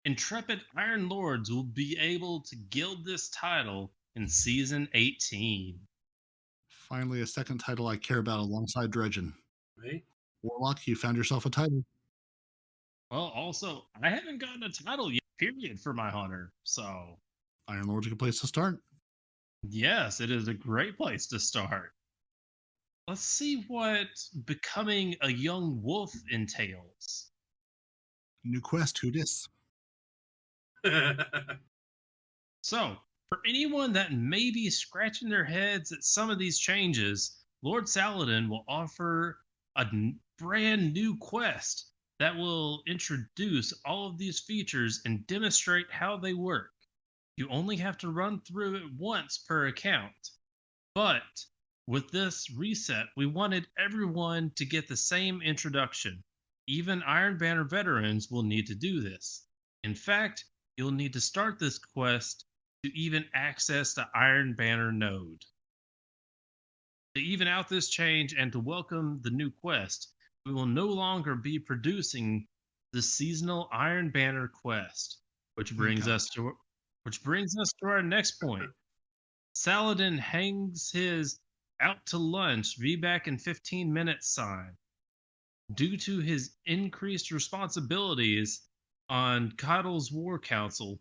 Intrepid Iron Lords will be able to gild this title in Season 18. Finally, a second title I care about alongside Dredgen. Right? Warlock, you found yourself a title. Well, also, I haven't gotten a title yet, period, for my hunter, so... Iron Lord's a good place to start. Yes, it is a great place to start. Let's see what becoming a young wolf entails. New quest, who dis? So, for anyone that may be scratching their heads at some of these changes, Lord Saladin will offer a brand new quest that will introduce all of these features and demonstrate how they work. You only have to run through it once per account. But with this reset, we wanted everyone to get the same introduction, even Iron Banner veterans will need to do this. In fact, you'll need to start this quest to even access the Iron Banner node. To even out this change and to welcome the new quest, we will no longer be producing the seasonal Iron Banner quest, which brings us to our next point. Saladin hangs his out to lunch, be back in 15 minutes sign. Due to his increased responsibilities on Coddle's War Council,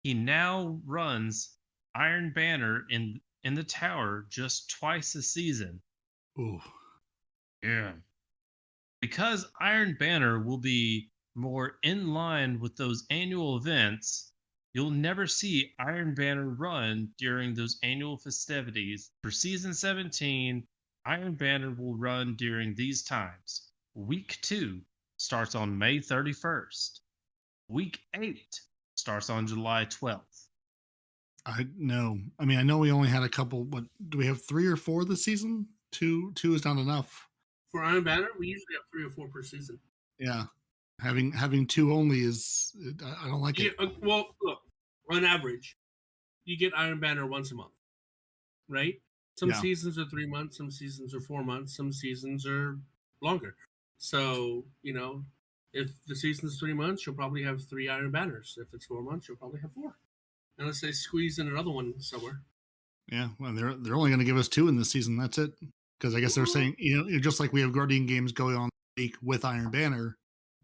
he now runs Iron Banner in the tower just twice a season. Ooh. Yeah. Because Iron Banner will be more in line with those annual events, you'll never see Iron Banner run during those annual festivities. For Season 17, Iron Banner will run during these times. Week 2 starts on May 31st. Week 8 starts on July 12th. I know. I mean, I know we only had a couple. What do we have? 3 or 4 this season? Two is not enough. For Iron Banner, we usually have 3 or 4 per season. Yeah, having 2 only is I don't like it. Well, look, on average, you get Iron Banner once a month, right? Some seasons are 3 months, some seasons are 4 months, some seasons are longer. So, if the season's 3 months, you'll probably have 3 Iron Banners. If it's 4 months, you'll probably have 4. Unless they squeeze in another one somewhere. Yeah, well, they're only going to give us 2 in this season. That's it. Because I guess they're saying, just like we have Guardian games going on week with Iron Banner.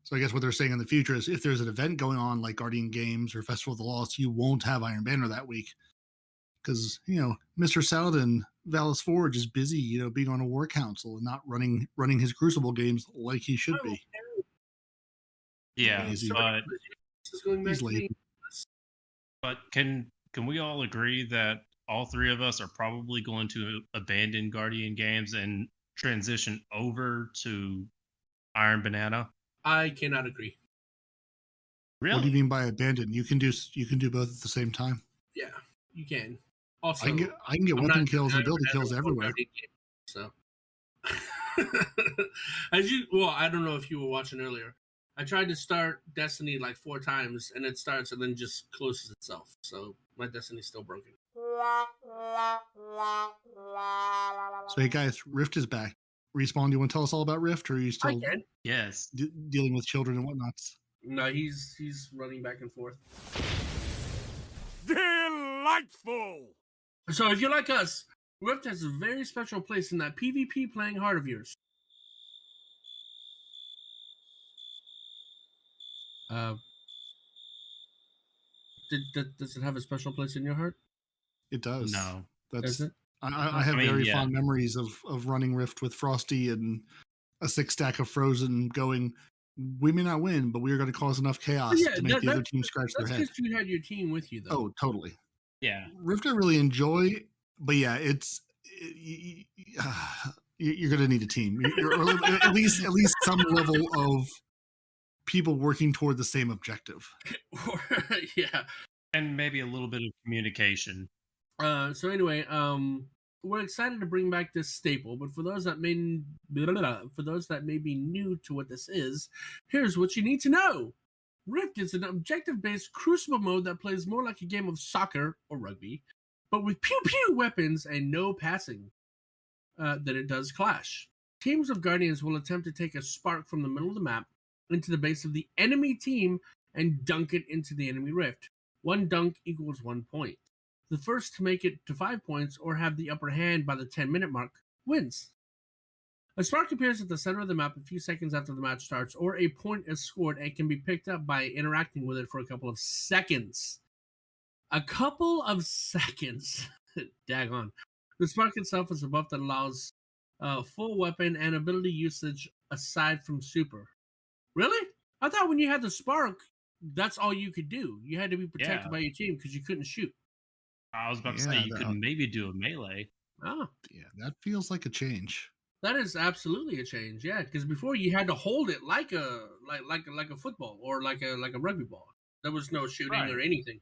So I guess what they're saying in the future is if there's an event going on like Guardian Games or Festival of the Lost, you won't have Iron Banner that week. Because, Mr. Saladin, Valis Forge is busy, being on a war council and not running his Crucible games like he should be. Yeah, Easily. But can we all agree that all 3 of us are probably going to abandon Guardian Games and transition over to Iron Banana? I cannot agree. Really? What do you mean by abandon? You can do both at the same time. Yeah, you can. Also, I can get weapon kills and ability kills everywhere. So, I don't know if you were watching earlier. I tried to start Destiny like 4 times, and it starts and then just closes itself. So my Destiny's still broken. So hey guys, Rift is back. Respawn, do you want to tell us all about Rift, or are you still Yes. Dealing with children and whatnots? No, he's running back and forth. Delightful! So if you're like us, Rift has a very special place in that PvP playing heart of yours. Does it have a special place in your heart? It does. No. That's Does it? I have very fond memories of running Rift with Frosty and a 6-stack of Frozen going, we may not win, but we're going to cause enough chaos to make the other team scratch their head. That's because you had your team with you, though. Oh, totally. Yeah. Rift I really enjoy, but yeah, you're going to need a team. You're at least some level of people working toward the same objective. Yeah. And maybe a little bit of communication. So anyway, we're excited to bring back this staple, but for those that may be new to what this is, here's what you need to know. Rift is an objective-based crucible mode that plays more like a game of soccer or rugby, but with pew-pew weapons and no passing than it does Clash. Teams of Guardians will attempt to take a spark from the middle of the map into the base of the enemy team and dunk it into the enemy Rift. 1 dunk equals 1 point. The first to make it to 5 points or have the upper hand by the 10-minute mark wins. A spark appears at the center of the map a few seconds after the match starts, or a point is scored and can be picked up by interacting with it for a couple of seconds. A couple of seconds. Daggone. The spark itself is a buff that allows full weapon and ability usage aside from super. Really? I thought when you had the spark, that's all you could do. You had to be protected by your team because you couldn't shoot. I was about to say you could maybe do a melee. Oh. Yeah, that feels like a change. That is absolutely a change, yeah. Because before you had to hold it like a football or like a rugby ball. There was no shooting or anything.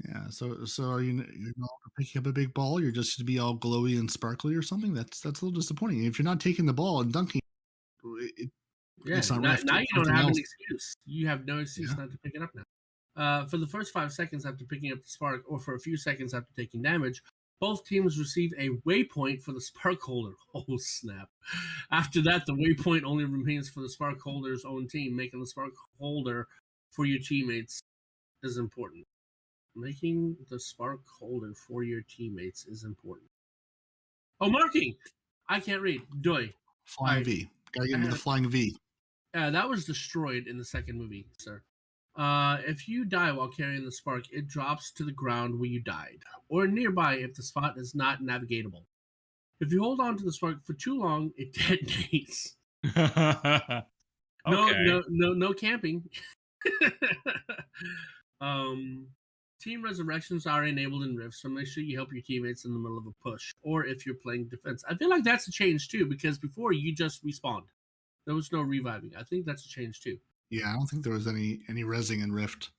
Yeah, so are you're not picking up a big ball? You're just to be all glowy and sparkly or something? That's a little disappointing. If you're not taking the ball and dunking, Yeah, It's not now, Rift, now you it's don't something have an else. excuse. You have no excuse Yeah. not to pick it up now. For the first 5 seconds after picking up the spark, or for a few seconds after taking damage, both teams receive a waypoint for the spark holder. Oh, snap. After that, the waypoint only remains for the spark holder's own team. Making the spark holder for your teammates is important. Making the spark holder for your teammates is important. Oh, marking! I can't read. Doi. Flying Alright. V. Gotta get into the flying V. That was destroyed in the second movie, sir. If you die while carrying the spark, it drops to the ground where you died, or nearby if the spot is not navigatable. If you hold on to the spark for too long, it detonates. Okay. No camping. Team resurrections are enabled in Rift, so make sure you help your teammates in the middle of a push, or if you're playing defense. I feel like that's a change too, because before you just respawned. There was no reviving. I think that's a change too. Yeah, I don't think there was any rezzing in Rift.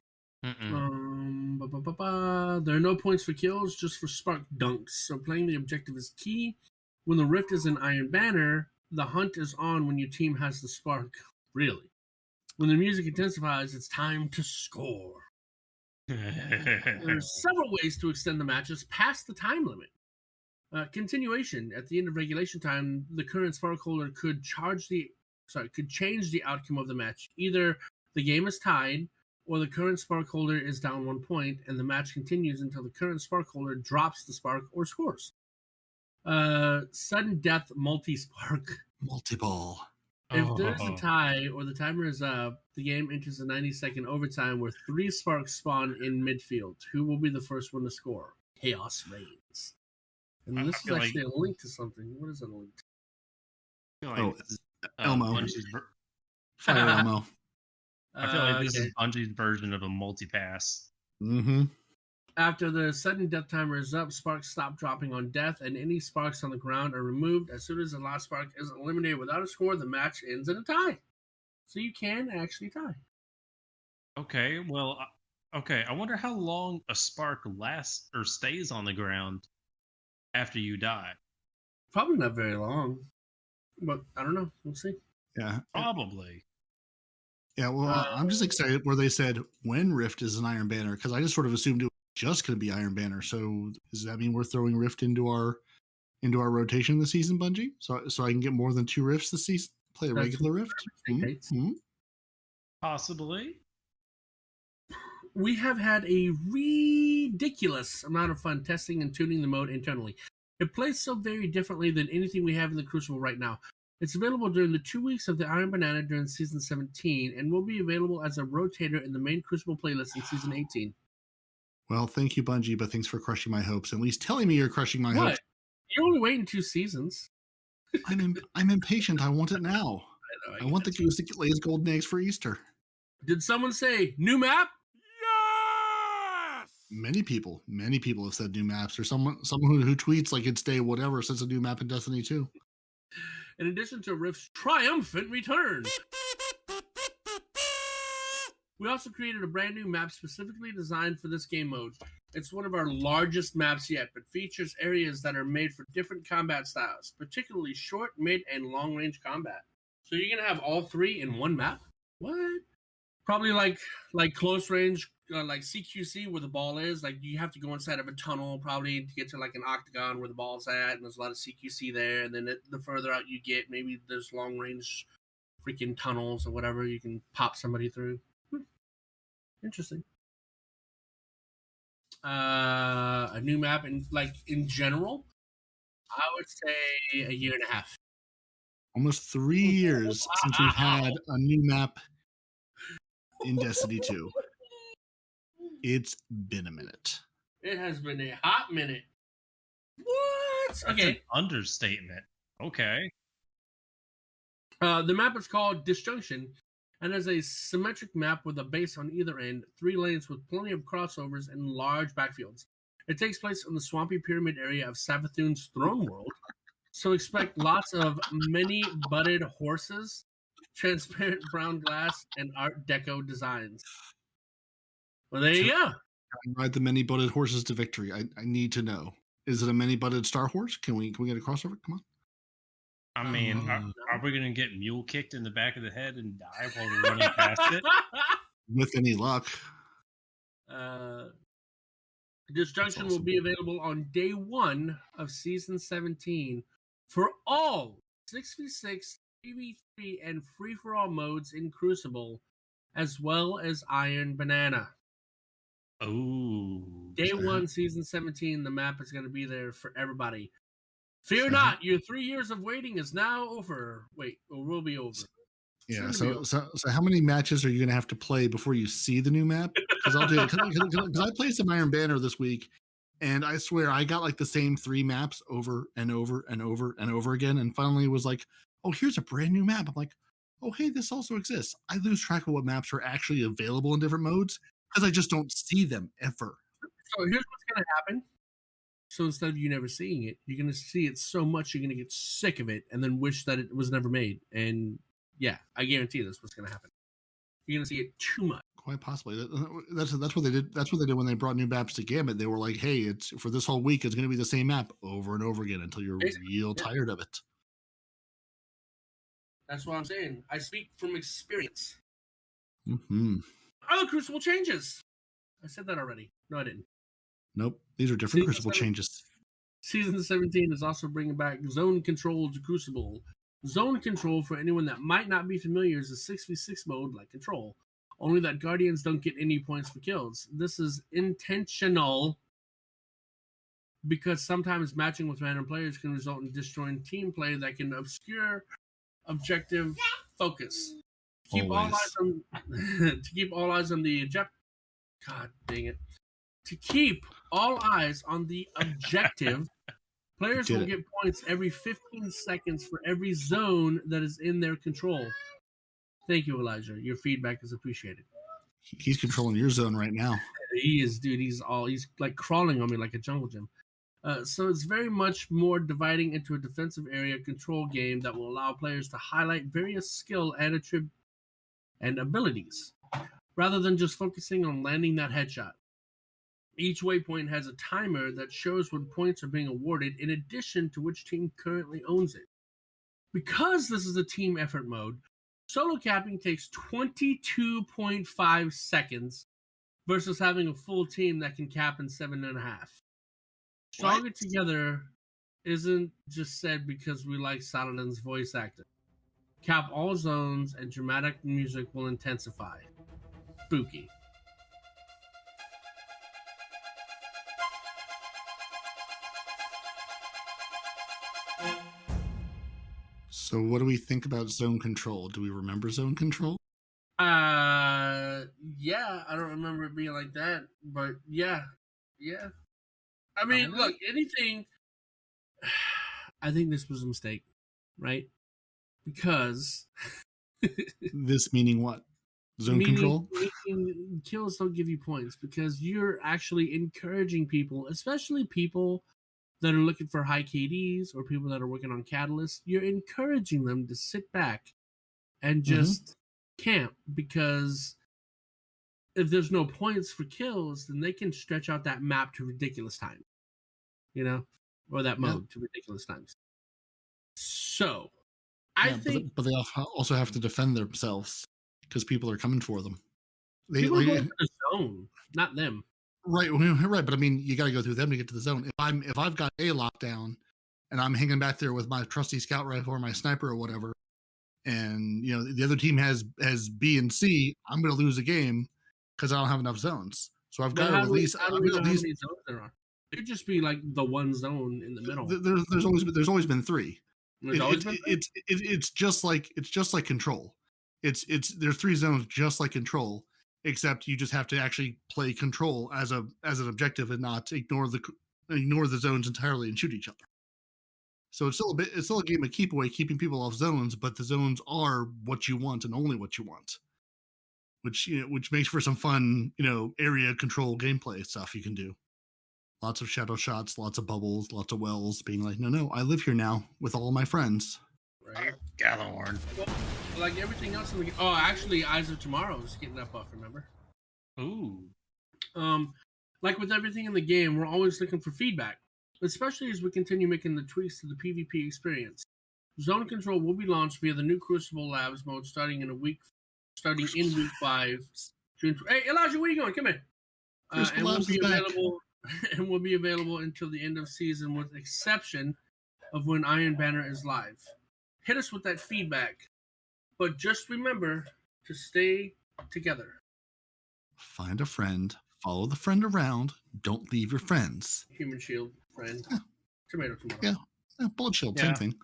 There are no points for kills, just for spark dunks. So playing the objective is key. When the Rift is an Iron Banner, the hunt is on when your team has the spark. Really. When the music intensifies, it's time to score. There are several ways to extend the matches past the time limit. Continuation. At the end of regulation time, the current spark holder could change the outcome of the match. Either the game is tied, or the current spark holder is down 1 point, and the match continues until the current spark holder drops the spark or scores. Sudden death multi-spark. Multi-ball. If there's a tie or the timer is up, the game enters a 90-second overtime where 3 sparks spawn in midfield. Who will be the first one to score? Chaos reigns. And this is actually a link to something. What is that link to? Elmo. Fire Elmo. I feel like this is Bungie's version of a multi-pass. Mm-hmm. After the sudden death timer is up, sparks stop dropping on death, and any sparks on the ground are removed. As soon as the last spark is eliminated without a score, the match ends in a tie. So you can actually tie. Okay, well, I wonder how long a spark lasts or stays on the ground after you die. Probably not very long, but I don't know. We'll see. Yeah, probably. Yeah, well, I'm just excited where they said when Rift is an Iron Banner, because I just sort of assumed it was just going to be Iron Banner. So does that mean we're throwing Rift into our rotation this season, Bungie? So I can get more than 2 Rifts this season? Play a regular Rift? Mm-hmm. Possibly. We have had a ridiculous amount of fun testing and tuning the mode internally. It plays so very differently than anything we have in the Crucible right now. It's available during the 2 weeks of the Iron Banana during Season 17, and will be available as a rotator in the main Crucible playlist in Season 18. Well, thank you, Bungie, but thanks for crushing my hopes. At least telling me you're crushing my hopes. You're only waiting 2 seasons. I'm impatient. I want it now. I want the goose to lay his golden eggs for Easter. Did someone say new map? Yes! Many people have said new maps. Or someone who tweets like it's day whatever says a new map in Destiny 2. In addition to Rift's triumphant return, we also created a brand new map specifically designed for this game mode. It's one of our largest maps yet, but features areas that are made for different combat styles, particularly short, mid, and long-range combat. So you're going to have all 3 in one map? What? Probably like close range, like CQC where the ball is. Like you have to go inside of a tunnel probably to get to like an octagon where the ball's at, and there's a lot of CQC there. And then the further out you get, maybe there's long range freaking tunnels or whatever you can pop somebody through. Interesting. A new map in general, I would say a year and a half. Almost 3 years since we've had a new map in Destiny 2. It's been a minute. It has been a hot minute. What? That's okay. An understatement. Okay. The map is called Disjunction and is a symmetric map with a base on either end, 3 lanes with plenty of crossovers and large backfields. It takes place in the swampy pyramid area of Savathun's throne world, so expect lots of many-butted horses, transparent brown glass, and Art Deco designs. Well, there you go. Ride the many-butted horses to victory. I need to know. Is it a many-butted Star Horse? Can we get a crossover? Come on. I mean, are we going to get mule kicked in the back of the head and die while we're running past it? With any luck. Disjunction awesome. will be available on day 1 of Season 17 for all 6v6, 3v3, and free-for-all modes in Crucible, as well as Iron Banana. Oh. Day 1, Season 17, the map is going to be there for everybody. Fear not, your 3 years of waiting is now over. Wait, or will be over. Yeah, so how many matches are you going to have to play before you see the new map? Because I played some Iron Banner this week, and I swear I got like the same 3 maps over and over and over and over again, and finally was like, oh, here's a brand new map. I'm like, oh, hey, this also exists. I lose track of what maps are actually available in different modes because I just don't see them ever. So here's what's going to happen. So instead of you never seeing it, you're going to see it so much you're going to get sick of it and then wish that it was never made. And yeah, I guarantee that's what's going to happen. You're going to see it too much. Quite possibly. That's what they did. That's what they did when they brought new maps to Gambit. They were like, "Hey, it's for this whole week. It's going to be the same map over and over again until you're real tired of it." That's what I'm saying. I speak from experience. Mm-hmm. Other Crucible changes. I said that already. No, I didn't. Nope. These are different Crucible changes. Season 17 is also bringing back Zone Control to Crucible. Zone Control, for anyone that might not be familiar, is a 6v6 mode like Control. Only that Guardians don't get any points for kills. This is intentional because sometimes matching with random players can result in destroying team play that can obscure objective focus. To keep all eyes on the objective. God dang it. To keep all eyes on the objective, players will get points every 15 seconds for every zone that is in their control. Thank you, Elijah. Your feedback is appreciated. He's controlling your zone right now. He is, dude. He's like crawling on me like a jungle gym. So it's very much more dividing into a defensive area control game that will allow players to highlight various skill and abilities, rather than just focusing on landing that headshot. Each waypoint has a timer that shows when points are being awarded, in addition to which team currently owns it. Because this is a team effort mode, solo capping takes 22.5 seconds versus having a full team that can cap in 7.5. Stronger Together isn't just said because we like Saladin's voice actor. Cap all zones and dramatic music will intensify. Spooky. So what do we think about Zone Control? Do we remember Zone Control? Yeah, I don't remember it being like that, but yeah. I mean, look, anything. I think this was a mistake, right? Because this meaning what? Zone control? Kills don't give you points because you're actually encouraging people, especially people that are looking for high KDs or people that are working on Catalyst. You're encouraging them to sit back and just camp, because if there's no points for kills, then they can stretch out that map to ridiculous time, or that mode to ridiculous times. So I think, but they also have to defend themselves because people are coming for them. People are going for the zone, not them. Right. But I mean, you got to go through them to get to the zone. If I've got A lockdown and I'm hanging back there with my trusty scout rifle or my sniper or whatever, and the other team has B and C, I'm going to lose a game because I don't have enough zones. So I've got to at least. How many zones there are? It could just be like the one zone in the middle. There's always been 3. It's just like Control. There's 3 zones just like Control, except you just have to actually play Control as an objective and not ignore the zones entirely and shoot each other. So it's still a game of keep away, keeping people off zones, but the zones are what you want and only what you want, which makes for some fun area control gameplay stuff you can do. Lots of shadow shots, lots of bubbles, lots of wells, being like, no, I live here now with all my friends. Right. Gallahorn. Well, like everything else in the game. Oh, actually, Eyes of Tomorrow is getting that buff, remember? Ooh. Like with everything in the game, we're always looking for feedback, especially as we continue making the tweaks to the PvP experience. Zone control will be launched via the new Crucible Labs mode starting in week 5. Hey, Elijah, where you going? Come here. Crucible And will Labs be is back. available and will be available until the end of season, with exception of when Iron Banner is live. Hit us with that feedback, but just remember to stay together. Find a friend, follow the friend around, don't leave your friends. Human shield, friend. Yeah. Tomato. Yeah, bullet shield, Yeah. same thing.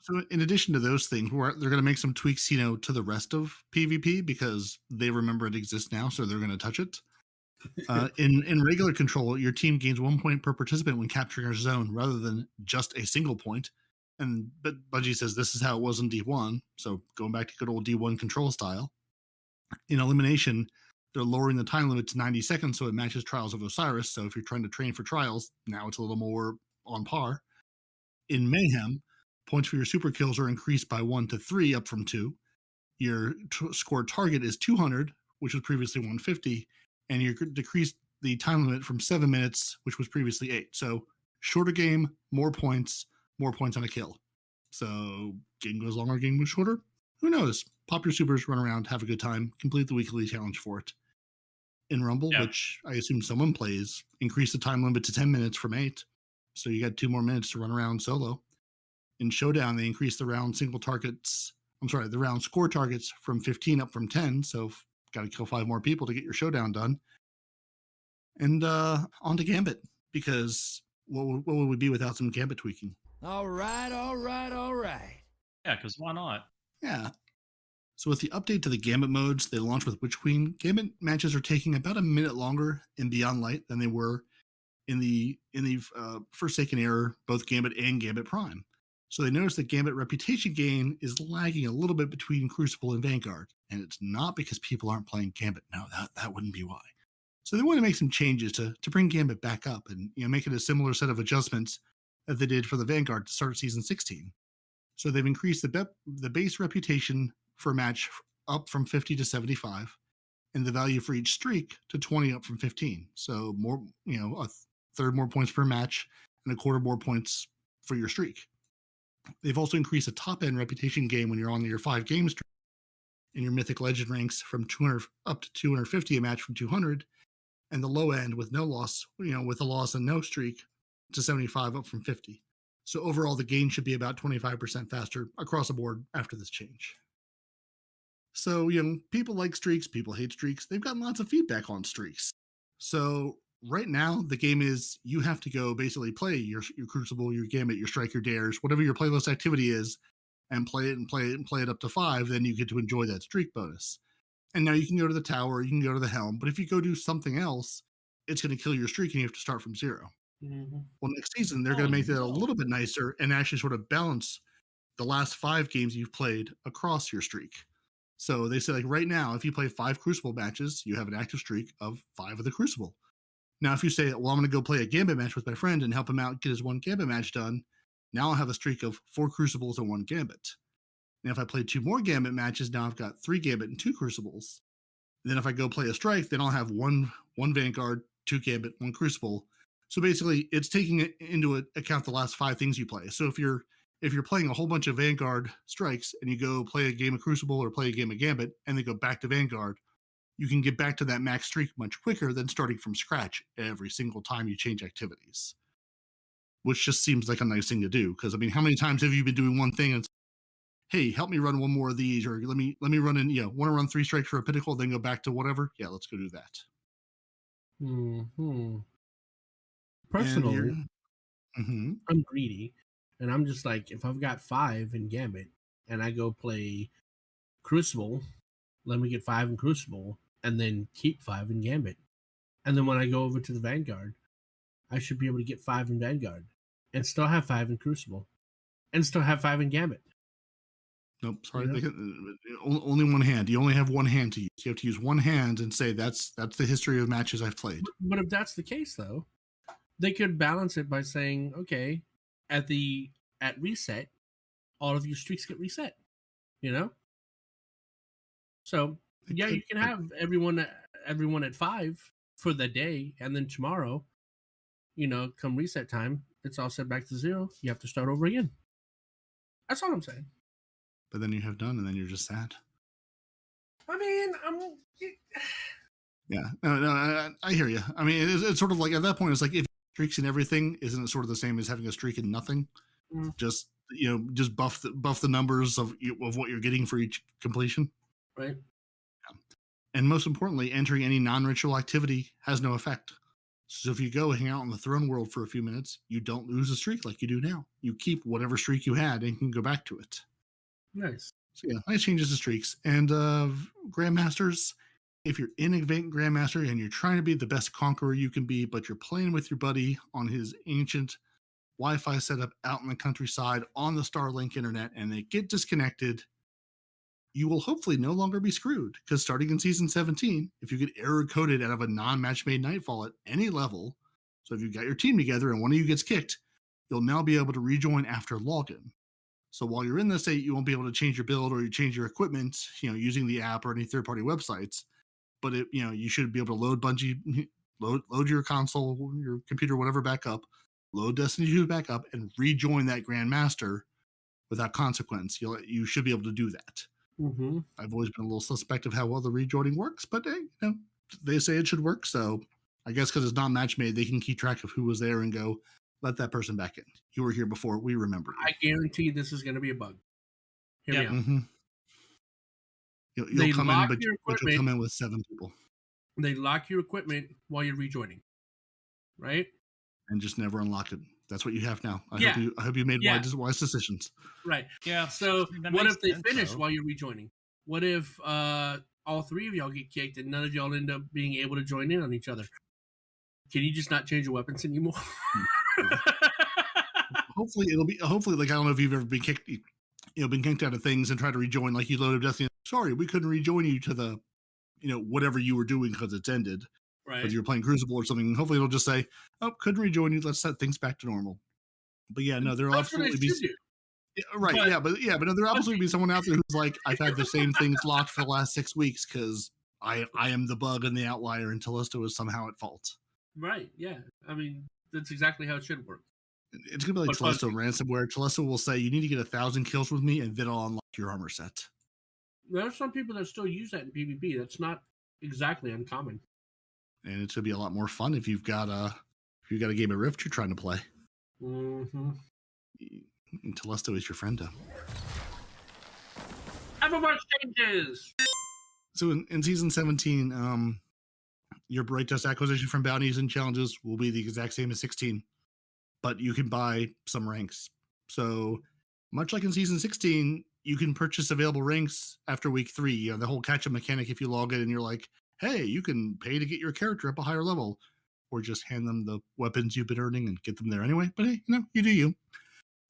So in addition to those things, they're going to make some tweaks, to the rest of PvP because they remember it exists now, so they're going to touch it. In regular control, your team gains 1 point per participant when capturing a zone, rather than just a single point. But Bungie says this is how it was in D1, so going back to good old D1 control style. In elimination, they're lowering the time limit to 90 seconds, so it matches Trials of Osiris. So if you're trying to train for Trials, now it's a little more on par. In Mayhem, points for your super kills are increased by 1 to 3, up from 2. Your scored target is 200, which was previously 150, and you decreased the time limit from 7 minutes, which was previously 8. So shorter game, more points on a kill. So game goes longer, game goes shorter. Who knows? Pop your supers, run around, have a good time, complete the weekly challenge for it. In Rumble, which I assume someone plays, increase the time limit to 10 minutes from 8. So you got 2 more minutes to run around solo. In Showdown, they increased the round score targets from 15 up from 10. So got to kill 5 more people to get your Showdown done. And on to Gambit, because what would we be without some Gambit tweaking? All right. Yeah, because why not? Yeah. So with the update to the Gambit modes they launched with Witch Queen, Gambit matches are taking about a minute longer in Beyond Light than they were in the Forsaken Era, both Gambit and Gambit Prime. So they noticed that Gambit reputation gain is lagging a little bit between Crucible and Vanguard, and it's not because people aren't playing Gambit. No, that wouldn't be why. So they want to make some changes to bring Gambit back up and make it a similar set of adjustments that they did for the Vanguard to start Season 16. So they've increased the base reputation for a match up from 50 to 75, and the value for each streak to 20 up from 15. So more, a third more points per match and a quarter more points for your streak. They've also increased the top end reputation gain when you're on your 5 game streak in your Mythic Legend ranks from 200 up to 250 a match from 200, and the low end with no loss, with a loss and no streak to 75 up from 50. So overall, the gain should be about 25% faster across the board after this change. So, people like streaks, people hate streaks. They've gotten lots of feedback on streaks. So right now, the game is you have to go basically play your Crucible, your Gambit, your Strike, your Dares, whatever your playlist activity is, and play it up to 5. Then you get to enjoy that streak bonus. And now you can go to the tower, you can go to the helm, but if you go do something else, it's going to kill your streak and you have to start from 0. Mm-hmm. Well, next season, they're going to make that a little bit nicer and actually sort of balance the last 5 games you've played across your streak. So they say, like, right now, if you play 5 Crucible matches, you have an active streak of 5 of the Crucible. Now, if you say, well, I'm going to go play a Gambit match with my friend and help him out get his 1 Gambit match done, now I'll have a streak of 4 Crucibles and 1 Gambit. And if I play 2 more Gambit matches, now I've got 3 Gambit and 2 Crucibles. And then if I go play a Strike, then I'll have one Vanguard, 2 Gambit, 1 Crucible. So basically, it's taking into account the last 5 things you play. So if you're playing a whole bunch of Vanguard strikes and you go play a game of Crucible or play a game of Gambit and then go back to Vanguard, you can get back to that max streak much quicker than starting from scratch every single time you change activities. Which just seems like a nice thing to do. Because, how many times have you been doing one thing and hey, help me run 1 more of these, or let me run in, want to run 3 strikes for a pinnacle, then go back to whatever? Yeah, let's go do that. Mm-hmm. Personally, I'm greedy, and I'm just like, if I've got 5 in Gambit and I go play Crucible, let me get 5 in Crucible and then keep 5 in Gambit. And then when I go over to the Vanguard, I should be able to get 5 in Vanguard and still have 5 in Crucible and still have 5 in Gambit. Nope, sorry. Only one hand. You only have one hand to use. You have to use one hand and say that's the history of matches I've played. But if that's the case, though, they could balance it by saying, okay, at reset, all of your streaks get reset. So yeah, you can have everyone at 5 for the day, and then tomorrow, come reset time, it's all set back to 0. You have to start over again. That's all I'm saying. But then you have none, and then you're just sad. I mean, Yeah, no, I hear you. I mean, it's sort of like at that point, it's like if streaks in everything, isn't it sort of the same as having a streak in nothing? Just just buff the numbers of what you're getting for each completion. Right. Yeah. And most importantly, entering any non-ritual activity has no effect. So if you go hang out in the throne world for a few minutes, you don't lose a streak like you do now. You keep whatever streak you had and can go back to it. Nice. So yeah, nice changes to streaks. And Grandmasters, if you're in a Grandmaster and you're trying to be the best conqueror you can be, but you're playing with your buddy on his ancient Wi-Fi setup out in the countryside on the Starlink internet, and they get disconnected, you will hopefully no longer be screwed, because starting in Season 17, if you get error-coded out of a non-match-made Nightfall at any level, so if you've got your team together and one of you gets kicked, you'll now be able to rejoin after login. So while you're in the state, you won't be able to change your build or you change your equipment, using the app or any third-party websites. But you should be able to load Bungie, load your console, your computer, whatever back up, load Destiny 2 back up, and rejoin that Grandmaster without consequence. You should be able to do that. Mm-hmm. I've always been a little suspect of how well the rejoining works, but they say it should work. So I guess because it's not match made, they can keep track of who was there and go, let that person back in. You were here before. We remember you. I guarantee this is going to be a bug. Hear me out. Mm-hmm. You'll come in, but you'll come in with 7 people. They lock your equipment while you're rejoining, right? And just never unlock it. That's what you have now. I hope you made wise decisions. Right. Yeah. So what if they finish while you're rejoining? What if all 3 of y'all get kicked and none of y'all end up being able to join in on each other? Can you just not change your weapons anymore? Hopefully like, I don't know if you've ever been kicked, been kicked out of things and tried to rejoin, like you loaded Destiny. Sorry, we couldn't rejoin you to the, whatever you were doing because it's ended. Right. Because you're playing Crucible or something. Hopefully it'll just say, oh, couldn't rejoin you. Let's set things back to normal. But yeah, no, there'll absolutely be. Yeah, right. But there'll absolutely be someone out there who's like, I've had the same things locked for the last 6 weeks because I am the bug and the outlier, and Telesto is somehow at fault. Right. Yeah. I mean, that's exactly how it should work. It's gonna be like Telesto ransomware. Telesto will say you need to get 1,000 kills with me, and then I'll unlock your armor set. There are some people that still use that in PvP. That's not exactly uncommon. And it's gonna be a lot more fun if you've got a game of Rift you're trying to play. Mm-hmm. And Telesto is your friend, though. Everyone changes. So in Season 17, your Bright Dust acquisition from bounties and challenges will be the exact same as 16, but you can buy some ranks. So much like in Season 16, you can purchase available ranks after week 3. The whole catch-up mechanic, if you log in and you're like, hey, you can pay to get your character up a higher level, or just hand them the weapons you've been earning and get them there anyway. But hey, you do you.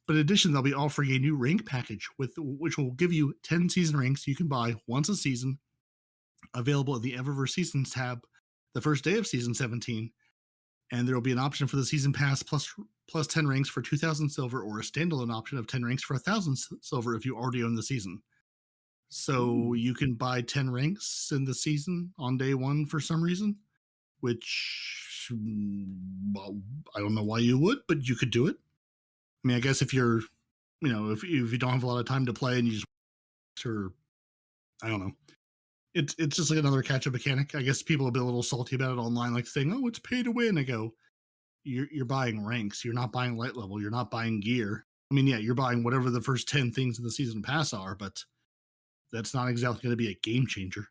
But in addition, they'll be offering a new rank package which will give you 10 season ranks you can buy once a season, available at the Eververse Seasons tab the first day of Season 17. And there will be an option for the Season Pass plus 10 ranks for 2,000 silver, or a standalone option of 10 ranks for 1,000 silver if you already own the season. So you can buy 10 ranks in the season on day 1 for some reason, which, well, I don't know why you would, but you could do it. I mean, I guess if you're, if you don't have a lot of time to play and you just, or I don't know. It's just like another catch-up mechanic. I guess people will be a little salty about it online, like saying, oh, it's pay to win. I go, you're buying ranks. You're not buying light level. You're not buying gear. I mean, yeah, you're buying whatever the first 10 things in the season pass are, but that's not exactly going to be a game changer.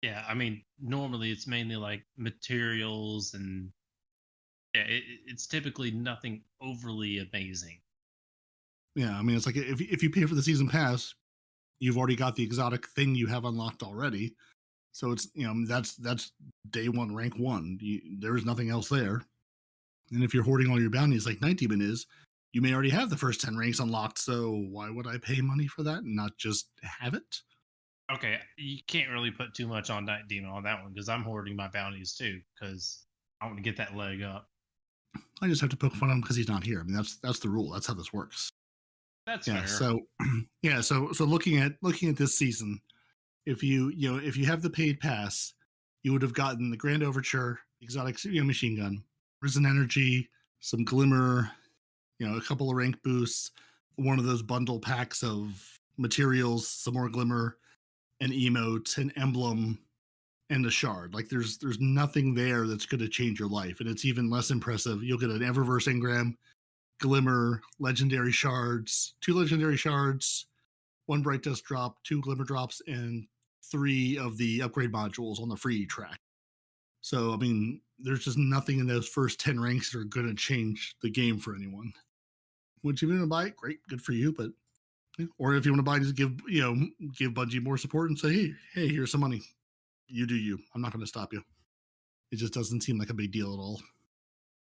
Yeah, I mean, normally it's mainly like materials and it's typically nothing overly amazing. Yeah, I mean, it's like if you pay for the season pass, you've already got the exotic thing you have unlocked already. So it's, that's day 1, rank 1. There is nothing else there. And if you're hoarding all your bounties like Nitedemon is, you may already have the first 10 ranks unlocked. So why would I pay money for that and not just have it? Okay, you can't really put too much on Nitedemon on that one, because I'm hoarding my bounties too, because I want to get that leg up. I just have to poke fun at him because he's not here. I mean, that's the rule. That's how this works. That's fair. So so looking at this season, if you have the paid pass, you would have gotten the Grand Overture, exotic machine gun, Risen Energy, some Glimmer, a couple of rank boosts, one of those bundle packs of materials, some more glimmer, an emote, an emblem, and a shard. Like there's nothing there that's going to change your life, and it's even less impressive. You'll get an Eververse engram, glimmer, legendary shards, 2 legendary shards, 1 bright dust drop, 2 glimmer drops, and 3 of the upgrade modules on the free track. So I mean, there's just nothing in those first 10 ranks that are going to change the game for anyone. Would you want to buy it? Great, good for you. But or if you want to buy, just give Bungie more support and say, hey, here's some money. You do you. I'm not going to stop you. It just doesn't seem like a big deal at all.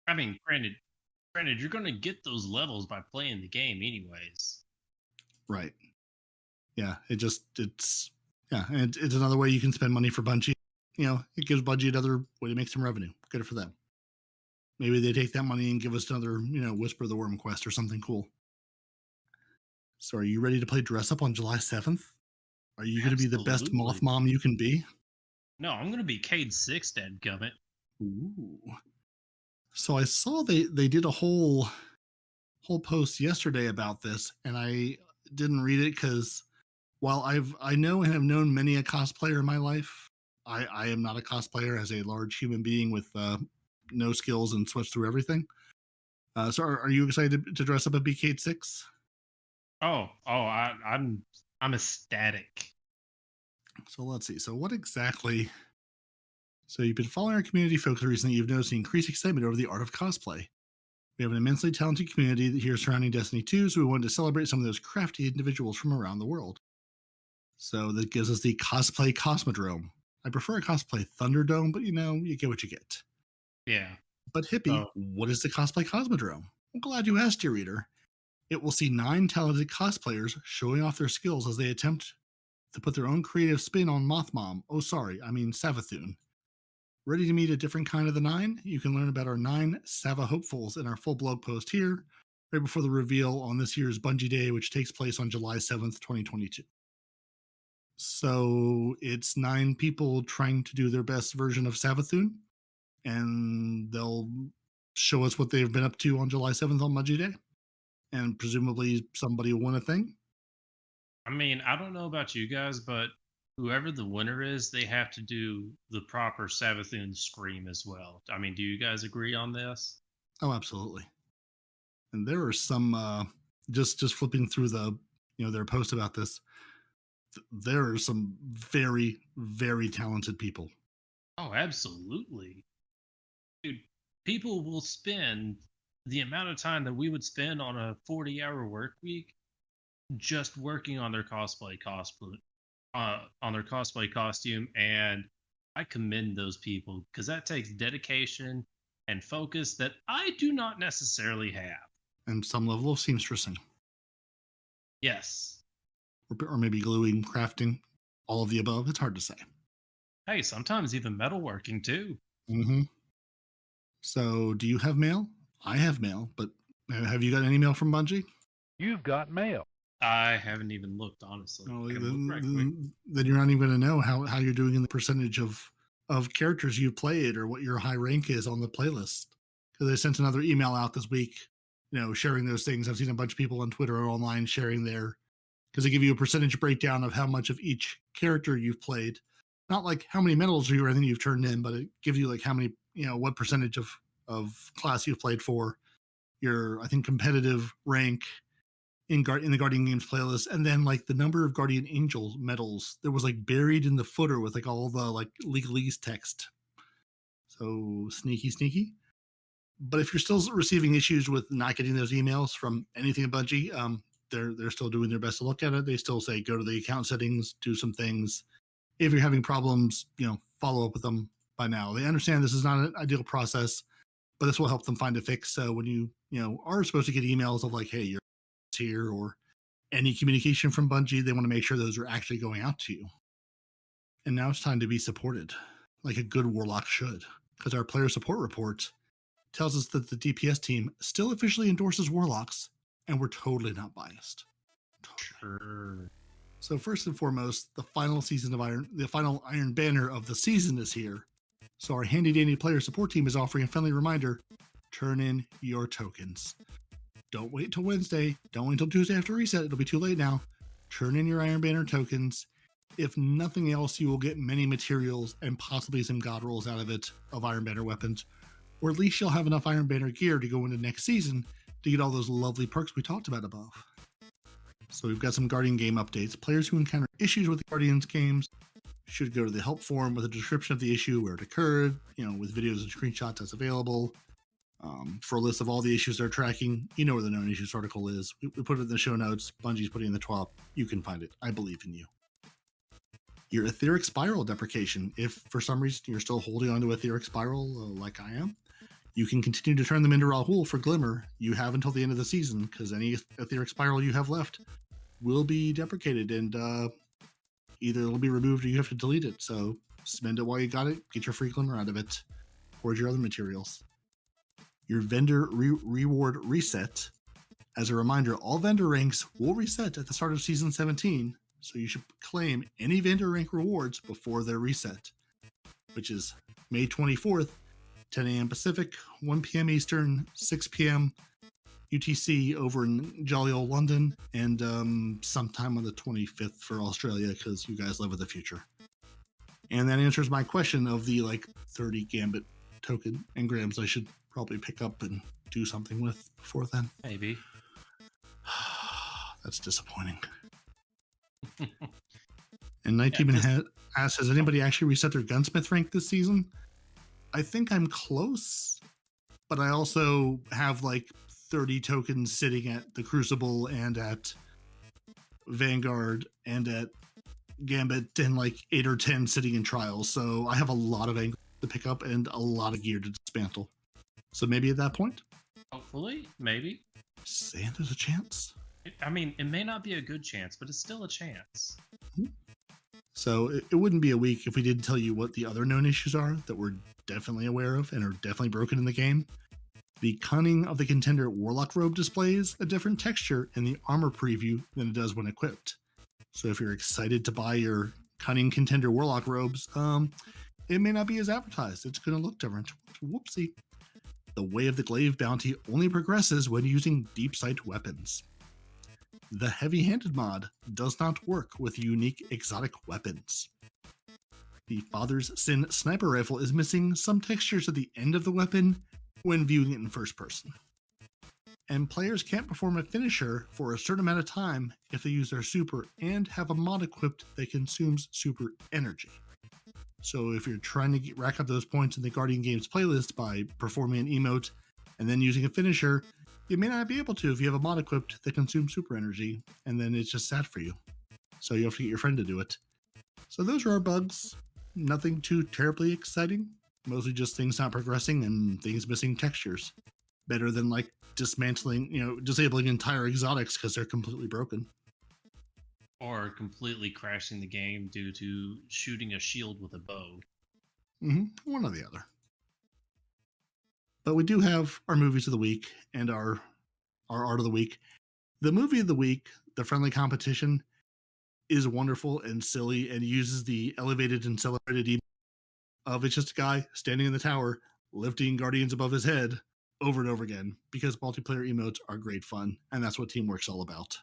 I mean, granted, you're going to get those levels by playing the game anyways. Right. Yeah. It's another way you can spend money for Bungie. It gives Bungie another way to make some revenue. Good for them. Maybe they take that money and give us another, Whisper of the Worm quest or something cool. So are you ready to play Dress Up on July 7th? Are you going to be the best moth mom you can be? No, I'm going to be Cade 6, dadgummit. Ooh. So I saw they did a whole post yesterday about this, and I didn't read it because while I know and have known many a cosplayer in my life, I am not a cosplayer as a large human being with no skills and switch through everything. So are you excited to dress up a BK 6? I'm ecstatic. So let's see. So what exactly? So you've been following our community focus recently. You've noticed an increased excitement over the art of cosplay. We have an immensely talented community here surrounding Destiny 2, so we wanted to celebrate some of those crafty individuals from around the world. So that gives us the cosplay Cosmodrome. I prefer a cosplay Thunderdome, but you get what you get. Yeah. But Hippie, what is the cosplay Cosmodrome? I'm glad you asked, dear reader. It will see 9 talented cosplayers showing off their skills as they attempt to put their own creative spin on Savathun. Ready to meet a different kind of the 9? You can learn about our 9 Sava hopefuls in our full blog post here, right before the reveal on this year's Bungie Day, which takes place on July 7th, 2022. So it's 9 people trying to do their best version of Savathun, and they'll show us what they've been up to on July 7th on Bungie Day, and presumably somebody will win a thing. I mean, I don't know about you guys, but whoever the winner is, they have to do the proper Savathun scream as well. I mean, do you guys agree on this? Oh, absolutely. And there are some just flipping through the their post about this. There are some very, very talented people. Oh, absolutely. Dude, people will spend the amount of time that we would spend on a 40-hour work week just working on their cosplay costume, and I commend those people because that takes dedication and focus that I do not necessarily have. And some level of seamstressing. Yes. Or maybe gluing, crafting, all of the above. It's hard to say. Hey, sometimes even metalworking too. Mm-hmm. So, do you have mail? I have mail, but have you got any mail from Bungie? You've got mail. I haven't even looked, honestly. Oh, then you're not even going to know how you're doing in the percentage of characters you played or what your high rank is on the playlist. Because I sent another email out this week, sharing those things. I've seen a bunch of people on Twitter or online sharing because they give you a percentage breakdown of how much of each character you've played. Not like how many medals or anything you've turned in, but it gives you like how many, what percentage of class you've played for, your, I think, competitive rank in the Guardian Games playlist, and then like the number of Guardian Angel medals that was like buried in the footer with like all the like legalese text. So sneaky. But if you're still receiving issues with not getting those emails from anything at Bungie, they're still doing their best to look at it. They still say go to the account settings, do some things. If you're having problems, follow up with them by now. They understand this is not an ideal process, but this will help them find a fix. So when you are supposed to get emails of like, hey, you're here, or any communication from Bungie, they want to make sure those are actually going out to you. And now it's time to be supported like a good Warlock should, because our player support report tells us that the DPS team still officially endorses Warlocks, and we're totally not biased. Totally. Sure. So first and foremost, the final Iron Banner of the season is here. So our handy dandy player support team is offering a friendly reminder: turn in your tokens. don't wait till Wednesday. Don't wait till Tuesday after reset. It'll be too late now. Turn in your Iron Banner tokens. If nothing else, you will get many materials and possibly some god rolls out of it of Iron Banner weapons. Or at least you'll have enough Iron Banner gear to go into next season to get all those lovely perks we talked about above. So we've got some Guardian game updates. Players who encounter issues with the Guardians games should go to the help forum with a description of the issue, where it occurred, with videos and screenshots as available. For a list of all the issues they're tracking, you know where the known issues article is. We put it in the show notes. Bungie's putting it in the twop. You can find it. I believe in you. Your Etheric Spiral deprecation. If for some reason you're still holding on to Etheric Spiral like I am, you can continue to turn them into Rahul for Glimmer. You have until the end of the season, because any Etheric Spiral you have left will be deprecated, and either it'll be removed or you have to delete it. So spend it while you got it. Get your free Glimmer out of it. Hoard your other materials. Your vendor reward reset. As a reminder, all vendor ranks will reset at the start of Season 17, so you should claim any vendor rank rewards before their reset, which is May 24th, 10 a.m. Pacific, 1 p.m. Eastern, 6 p.m. UTC over in jolly old London, and sometime on the 25th for Australia, because you guys live in the future. And that answers my question of the 30 Gambit token engrams I should probably pick up and do something with before then. Maybe. That's disappointing. And Nitedemon asks, has anybody actually reset their gunsmith rank this season? I think I'm close, but I also have 30 tokens sitting at the Crucible and at Vanguard and at Gambit, and 8 or 10 sitting in Trials. So I have a lot of anger to pick up and a lot of gear to dismantle. So maybe at that point? Hopefully, maybe. Saying there's a chance? It may not be a good chance, but it's still a chance. So it wouldn't be a week if we didn't tell you what the other known issues are that we're definitely aware of and are definitely broken in the game. The Cunning of the Contender Warlock robe displays a different texture in the armor preview than it does when equipped. So if you're excited to buy your Cunning Contender Warlock robes, it may not be as advertised. It's going to look different. Whoopsie. The Way of the Glaive bounty only progresses when using deep sight weapons. The Heavy-Handed mod does not work with unique exotic weapons. The Father's Sin sniper rifle is missing some textures at the end of the weapon when viewing it in first person. And players can't perform a finisher for a certain amount of time if they use their super and have a mod equipped that consumes super energy. So if you're trying to rack up those points in the Guardian Games playlist by performing an emote and then using a finisher, you may not be able to if you have a mod equipped that consumes super energy, and then it's just sad for you. So you have to get your friend to do it. So those are our bugs. Nothing too terribly exciting. Mostly just things not progressing and things missing textures. Better than dismantling, disabling entire exotics because they're completely broken. Or completely crashing the game due to shooting a shield with a bow. One or the other. But we do have our movies of the week and our art of the week. The movie of the week, The Friendly Competition, is wonderful and silly and uses the elevated and celebrated emote of it's just a guy standing in the tower lifting guardians above his head over and over again, because multiplayer emotes are great fun, and that's what teamwork's all about.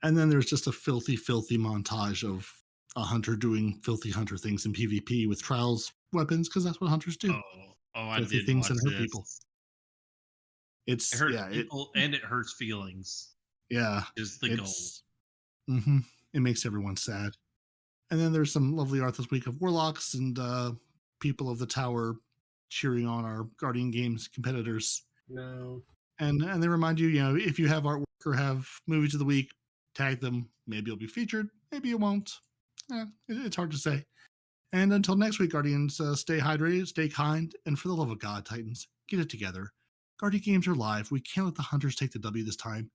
And then there's just a filthy montage of a hunter doing filthy hunter things in PvP with trials weapons, because that's what hunters do. I did things watch that hurt this. people. It hurts people and it hurts feelings. Yeah, is the goal. It makes everyone sad. And then there's some lovely art this week of warlocks and people of the tower cheering on our Guardian Games competitors. No. And they remind you, if you have artwork or have movies of the week, tag them. Maybe you'll be featured. Maybe you won't. It's hard to say. And until next week, Guardians, stay hydrated, stay kind, and for the love of God, Titans, get it together. Guardian Games are live. We can't let the Hunters take the W this time.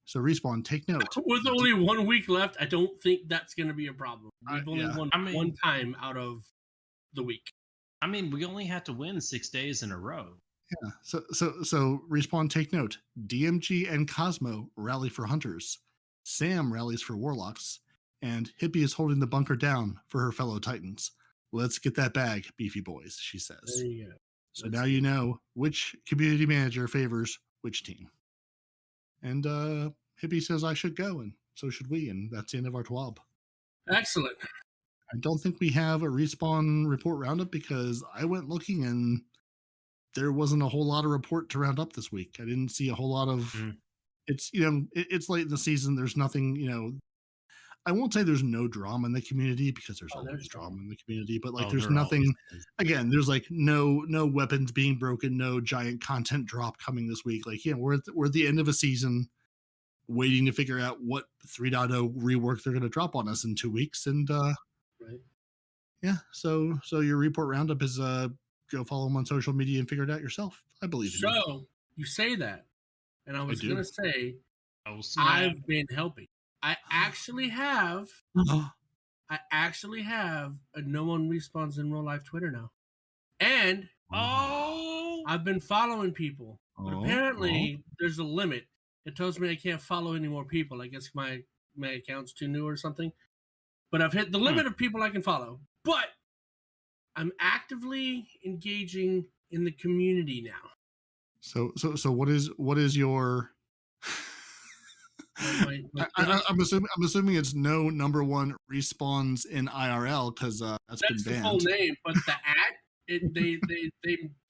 So Respawn, take note. With only 1 week left, I don't think that's going to be a problem. We've only won one time out of the week. We only had to win 6 days in a row. Yeah. So Respawn, take note. DMG and Cosmo rally for Hunters. Sam rallies for Warlocks. And Hippie is holding the bunker down for her fellow Titans. Let's get that bag, beefy boys, she says. There you go. So now you know which community manager favors which team. And Hippie says I should go, and so should we. And that's the end of our TWAB. Excellent. I don't think we have a Respawn report roundup because I went looking and there wasn't a whole lot of report to round up this week. I didn't see a whole lot of. It's it's late in the season. There's nothing. I won't say there's no drama in the community because there's always drama in the community, but there's nothing. Again, there's no weapons being broken, no giant content drop coming this week. We're at the end of a season, waiting to figure out what 3.0 rework they're going to drop on us in 2 weeks, and right. Yeah, so your report roundup is go follow them on social media and figure it out yourself. I believe in you. So you say that, and I was going to say, I've been helping. I actually have a No One Respawns in Real Life Twitter now. And I've been following people. But apparently there's a limit. It tells me I can't follow any more people. I guess my account's too new or something. But I've hit the limit of people I can follow. But I'm actively engaging in the community now. So what is your I'm assuming it's no number one respawns in IRL because that's been banned. The full name, but the ad they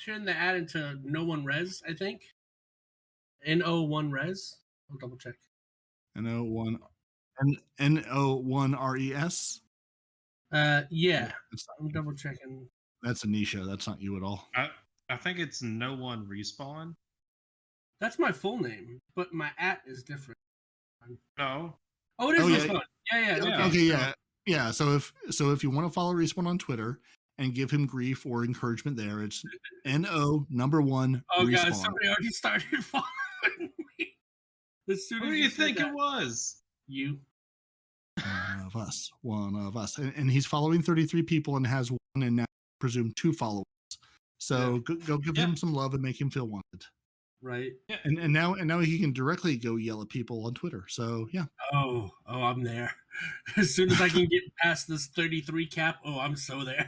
turned the ad into No One Res, I think. NO1 Res. I'll double check. NO1 NO1RES. Yeah. I'm double checking. That's Anisha. That's not you at all. I think it's No One Respawn. That's my full name, but my @ is different. No. Oh, it is Respawn. Yeah. Okay, yeah. So if you want to follow Respawn on Twitter and give him grief or encouragement there, it's NO number 1 Oh, Respawn. God, somebody already started following me. As soon as Who do you think it was? You. One of us. And he's following 33 people and has 1 and now I presume 2 followers. So go give him some love and make him feel wanted. Right. Yeah. And now he can directly go yell at people on Twitter. So yeah. Oh, I'm there. As soon as I can get past this 33 cap, I'm so there.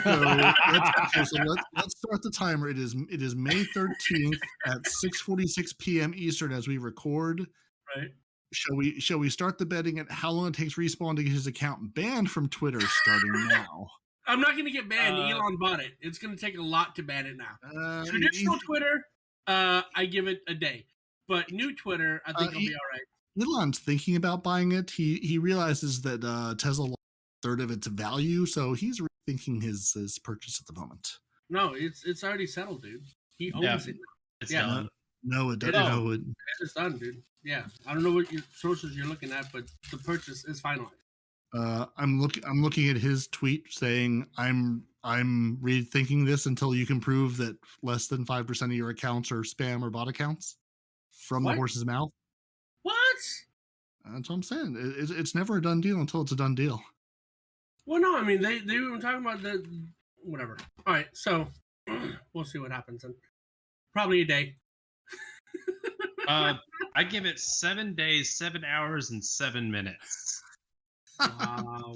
So let's start the timer. It is May 13th at 6:46 p.m. Eastern as we record. Right. Shall we start the betting at how long it takes Respawn to get his account banned from Twitter starting now? I'm not going to get banned. Elon bought it. It's going to take a lot to ban it now. Traditional Twitter, I give it a day. But new Twitter, I think I'll be all right. Elon's thinking about buying it. He realizes that Tesla lost a third of its value, so he's rethinking his purchase at the moment. No, it's already settled, dude. He owns it. It's done. No, it doesn't. It's done, dude. Yeah, I don't know what your sources you're looking at, but the purchase is finalized. I'm looking at his tweet saying I'm rethinking this until you can prove that less than 5% of your accounts are spam or bot accounts from the horse's mouth. What? That's what I'm saying. It's never a done deal until it's a done deal. Well, no, I mean they were talking about the whatever. All right, so we'll see what happens in probably a day. I give it 7 days, 7 hours, and 7 minutes.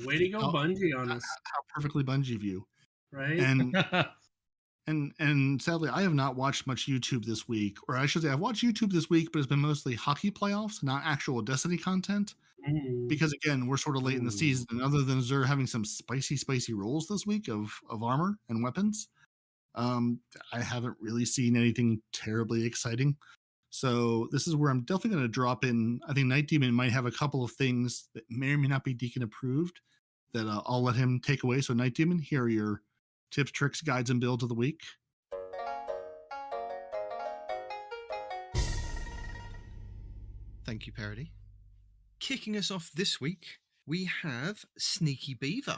Way to go, Bungie, on us. How perfectly Bungie of you. Right? And sadly, I have not watched much YouTube this week. Or I should say, I've watched YouTube this week, but it's been mostly hockey playoffs, not actual Destiny content. Because, again, we're sort of late in the season. And other than Xur having some spicy rolls this week of armor and weapons, I haven't really seen anything terribly exciting. So this is where I'm definitely going to drop in. I think Nitedemon might have a couple of things that may or may not be Deacon approved that I'll let him take away. So Nitedemon, here are your tips, tricks, guides, and builds of the week. Thank you, Peroty. Kicking us off this week, we have Sneaky Beaver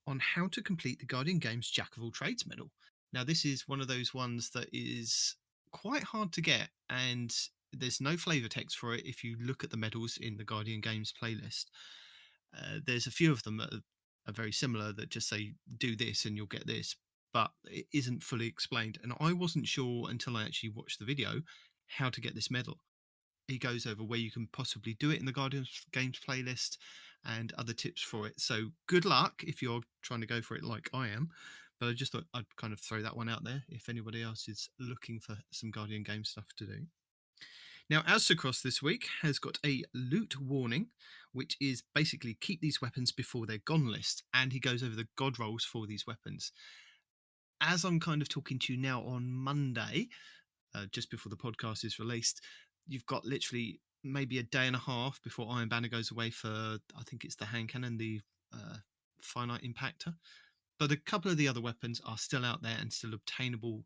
on how to complete the Guardian Games Jack of All Trades medal. Now, this is one of those ones that is quite hard to get, and there's no flavor text for it if you look at the medals in the Guardian Games playlist. There's a few of them that are very similar that just say, do this and you'll get this, but it isn't fully explained. And I wasn't sure until I actually watched the video how to get this medal. He goes over where you can possibly do it in the Guardian Games playlist and other tips for it. So good luck if you're trying to go for it like I am. But I just thought I'd kind of throw that one out there if anybody else is looking for some Guardian Games stuff to do. Now, Aztecross this week has got a loot warning, which is basically keep these weapons before they're gone list, and he goes over the god rolls for these weapons. As I'm kind of talking to you now on Monday, just before the podcast is released, you've got literally maybe a day and a half before Iron Banner goes away for, I think it's the hand cannon, the finite impactor. But a couple of the other weapons are still out there and still obtainable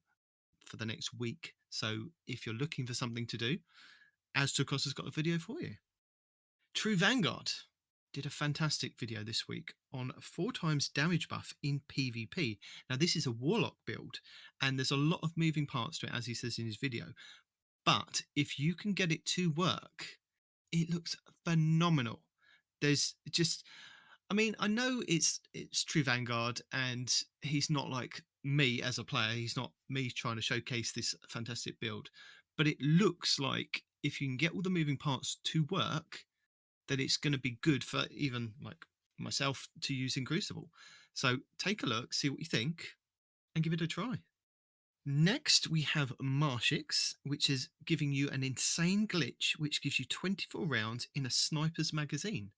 for the next week. So if you're looking for something to do, Aztecross has got a video for you. True Vanguard did a fantastic video this week on 4x damage buff in PvP. Now, this is a Warlock build, and there's a lot of moving parts to it, as he says in his video. But if you can get it to work, it looks phenomenal. There's just, I mean, I know it's True Vanguard, and he's not like me as a player. He's not me trying to showcase this fantastic build. But it looks like if you can get all the moving parts to work, that it's going to be good for even like myself to use in Crucible. So take a look, see what you think, and give it a try. Next, we have Marshyx, which is giving you an insane glitch, which gives you 24 rounds in a sniper's magazine.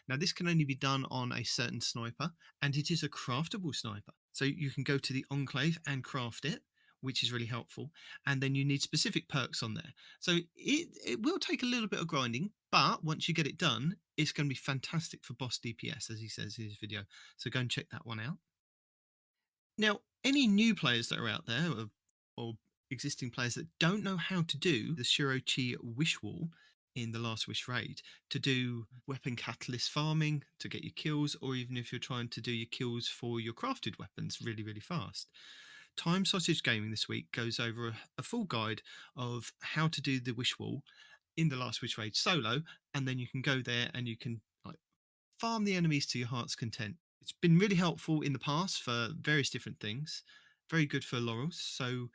Now, this can only be done on a certain sniper, and it is a craftable sniper. So you can go to the Enclave and craft it, which is really helpful. And then you need specific perks on there. So it will take a little bit of grinding, but once you get it done, it's going to be fantastic for boss DPS, as he says in his video. So go and check that one out. Now, any new players that are out there, or existing players that don't know how to do the Shirochi Wish Wall in the Last Wish raid, to do weapon catalyst farming to get your kills, or even if you're trying to do your kills for your crafted weapons really, really fast, Time Sausage Gaming this week goes over a full guide of how to do the Wish Wall in the Last Wish raid solo, and then you can go there and you can like farm the enemies to your heart's content. It's been really helpful in the past for various different things. Very good for Laurels. So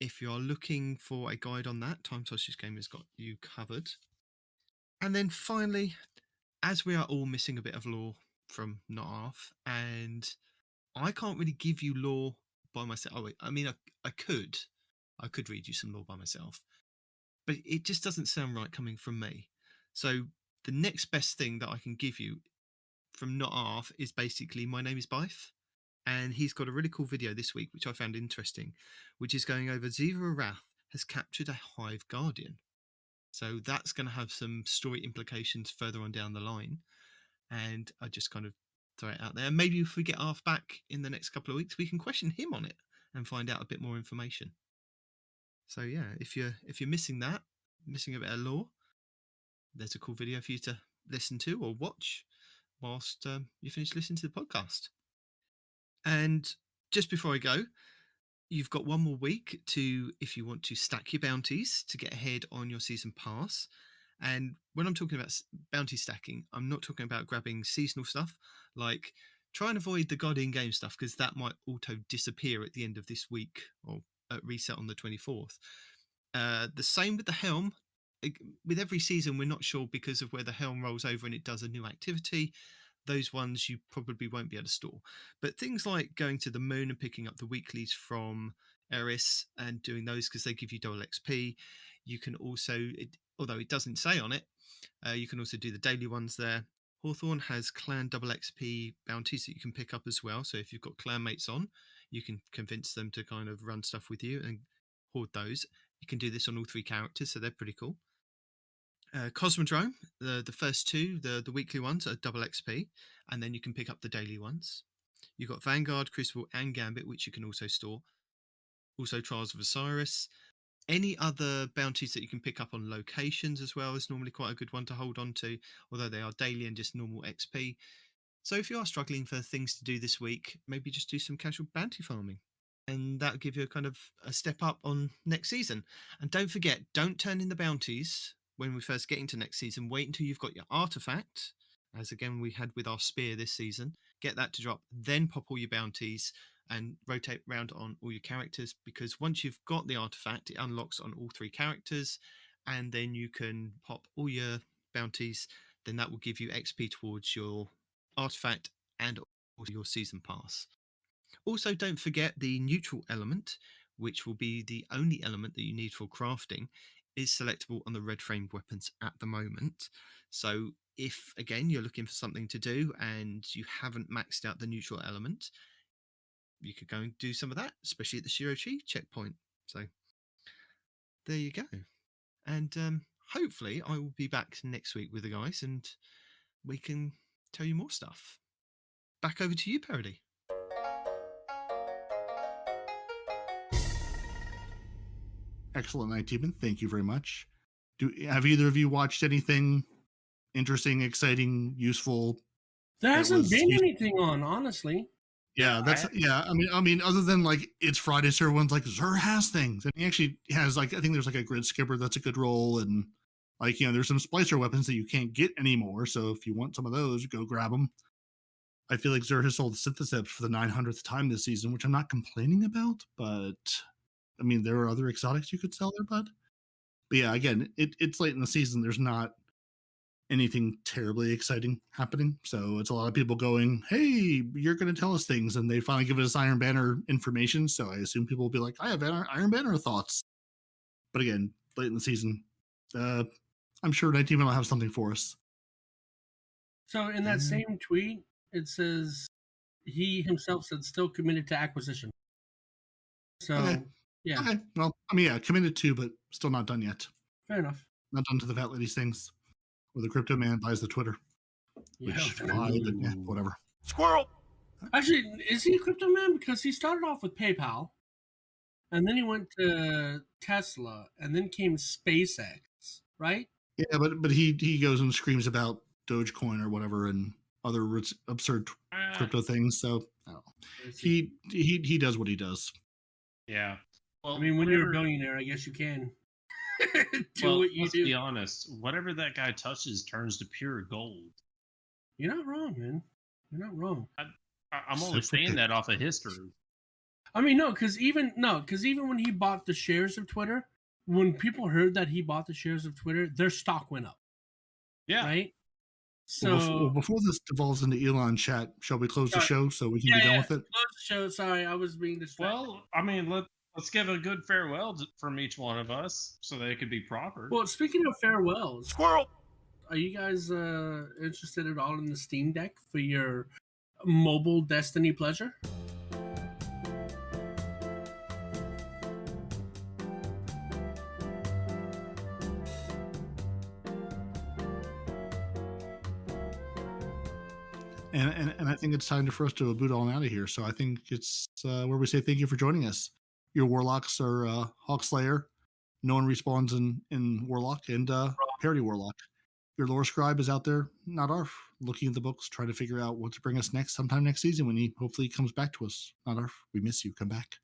if you are looking for a guide on that, Time Sausage Gaming has got you covered. And then finally, as we are all missing a bit of lore from Not Half, and I can't really give you lore by myself. I mean, I could read you some lore by myself, but it just doesn't sound right coming from me. So the next best thing that I can give you from Not Half is basically My Name is Bife, and he's got a really cool video this week which I found interesting, which is going over Ziva Wrath has captured a Hive Guardian. So that's going to have some story implications further on down the line, and I just kind of throw it out there. Maybe if we get Arf back in the next couple of weeks, we can question him on it and find out a bit more information. So yeah, if you're missing that, missing a bit of lore, there's a cool video for you to listen to or watch whilst you finish listening to the podcast. And just before I go, you've got one more week to, if you want to stack your bounties to get ahead on your season pass. And when I'm talking about bounty stacking, I'm not talking about grabbing seasonal stuff. Like, try and avoid the God in-game stuff, because that might auto disappear at the end of this week or at reset on the 24th. The same with the helm. With every season, we're not sure because of where the helm rolls over and it does a new activity. Those ones you probably won't be able to store. But things like going to the moon and picking up the weeklies from Eris and doing those because they give you double XP. You can also, although it doesn't say on it, you can also do the daily ones there. Hawthorne has clan double XP bounties that you can pick up as well. So if you've got clan mates on, you can convince them to kind of run stuff with you and hoard those. You can do this on all 3 characters, so they're pretty cool. Cosmodrome, the first 2, the weekly ones are double XP, and then you can pick up the daily ones. You've got Vanguard, Crucible, and Gambit, which you can also store. Also Trials of Osiris. Any other bounties that you can pick up on locations as well is normally quite a good one to hold on to, although they are daily and just normal XP. So if you are struggling for things to do this week, maybe just do some casual bounty farming, and that'll give you a kind of a step up on next season. And don't forget, don't turn in the bounties when we first get into next season. Wait until you've got your artifact, as again we had with our spear this season. Get that to drop, then pop all your bounties and rotate around on all your characters, because once you've got the artifact, it unlocks on all 3 characters, and then you can pop all your bounties. Then that will give you XP towards your artifact and also your season pass. Also, don't forget the neutral element, which will be the only element that you need for crafting, is selectable on the red framed weapons at the moment. So if, again, you're looking for something to do and you haven't maxed out the neutral element, you could go and do some of that, especially at the Shirochi checkpoint. So there you go. And hopefully I will be back next week with the guys and we can tell you more stuff. Back over to you, Peroty. Excellent, Nitedemon. Thank you very much. Have either of you watched anything interesting, exciting, useful? There hasn't been anything on, honestly. Yeah, I mean, other than like it's Friday, so everyone's like, Xur has things, and he actually has like, I think there's like a grid skipper that's a good roll, and like, you know, there's some splicer weapons that you can't get anymore. So if you want some of those, go grab them. I feel like Xur has sold Syntheseps for the 900th time this season, which I'm not complaining about, but I mean, there are other exotics you could sell there, bud. But yeah, again, it's late in the season. There's not anything terribly exciting happening. So it's a lot of people going, hey, you're going to tell us things. And they finally give us Iron Banner information. So I assume people will be like, I have Iron Banner thoughts. But again, late in the season, I'm sure Nitedemon will have something for us. So in that same tweet, it says he himself said still committed to acquisition. So, okay. Yeah. Okay. Well, I mean, yeah, committed to, but still not done yet. Fair enough. Not done to the fat lady's things. Or the crypto man buys the Twitter. Yeah. Whatever. Squirrel! Actually, is he a crypto man? Because he started off with PayPal, and then he went to Tesla, and then came SpaceX, right? Yeah, but he goes and screams about Dogecoin or whatever and other absurd crypto things. So I don't know. He does what he does. Yeah. Well, I mean, when you're a billionaire, I guess you can do what you let's do. Be honest. Whatever that guy touches turns to pure gold. You're not wrong, man. You're not wrong. I'm only saying that off of history. I mean, because even when he bought the shares of Twitter, when people heard that he bought the shares of Twitter, their stock went up. Yeah. Right? So before this devolves into Elon chat, shall we close the show so we can be done with it? Close the show. Sorry, I was being distracted. Well, I mean, let's give a good farewell from each one of us so they could be proper. Well, speaking of farewells, Squirrel! Are you guys interested at all in the Steam Deck for your mobile Destiny pleasure? And I think it's time for us to boot on out of here. So I think it's where we say thank you for joining us. Your Warlocks are Hawkslay3r. No one respawns in Warlock, and Peroty Warlock. Your lore scribe is out there, not Arf, looking at the books, trying to figure out what to bring us next, sometime next season when he hopefully comes back to us. Not Arf, we miss you. Come back.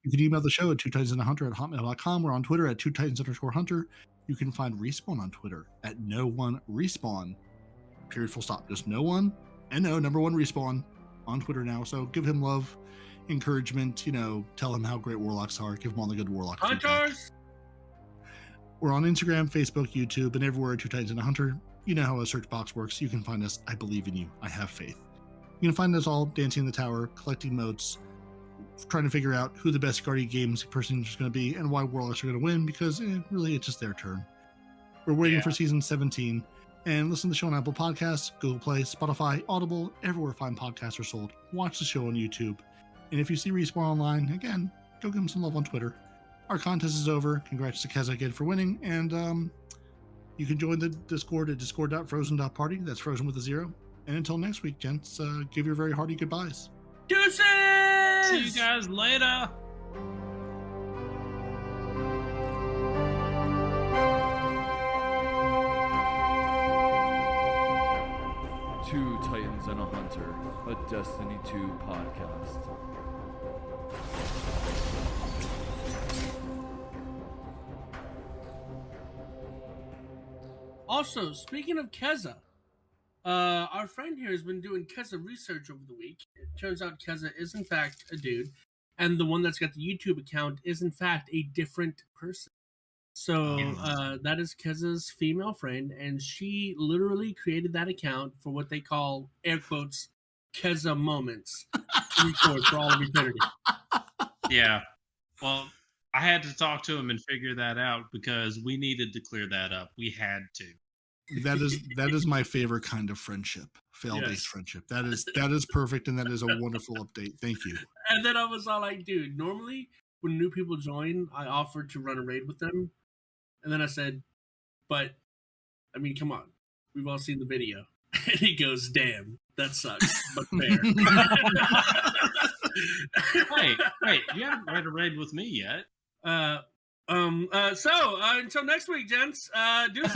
You can email the show at twotitansandahunter@hotmail.com. We're on Twitter at twotitans_hunter. You can find Respawn on Twitter at no1respawn. Period, full stop. Just no one, NO, number one Respawn on Twitter now. So give him love, encouragement, tell him how great Warlocks are. Give him all the good Warlock Hunters! We're on Instagram, Facebook, YouTube, and everywhere at Two Titans and a Hunter. You know how a search box works. You can find us. I believe in you. I have faith. You can find us all dancing in the tower, collecting motes, trying to figure out who the best Guardian Games person is going to be and why Warlocks are going to win, because really it's just their turn. We're waiting for season 17. And listen to the show on Apple Podcasts, Google Play, Spotify, Audible, everywhere fine podcasts are sold. Watch the show on YouTube. And if you see Respawn online, again, go give him some love on Twitter. Our contest is over. Congrats to Keza again for winning. And you can join the Discord at discord.frozen.party. That's frozen with a 0. And until next week, gents, give your very hearty goodbyes. Deuces! See you guys later! Two Titans and a Hunter, a Destiny 2 podcast. Also, speaking of Keza, our friend here has been doing Keza research over the week. It turns out Keza is in fact a dude, and the one that's got the YouTube account is in fact a different person. So that is Keza's female friend, and she literally created that account for what they call, air quotes, Keza moments to record for all of eternity. Yeah. Well, I had to talk to him and figure that out because we needed to clear that up. We had to. That is my favorite kind of friendship, fail-based friendship. That is perfect, and that is a wonderful update. Thank you. And then I was all like, dude, normally when new people join, I offered to run a raid with them. And then I said, but, I mean, come on. We've all seen the video. And he goes, damn, that sucks, but fair. Wait, you haven't read a raid with me yet. So until next week, gents, deuces.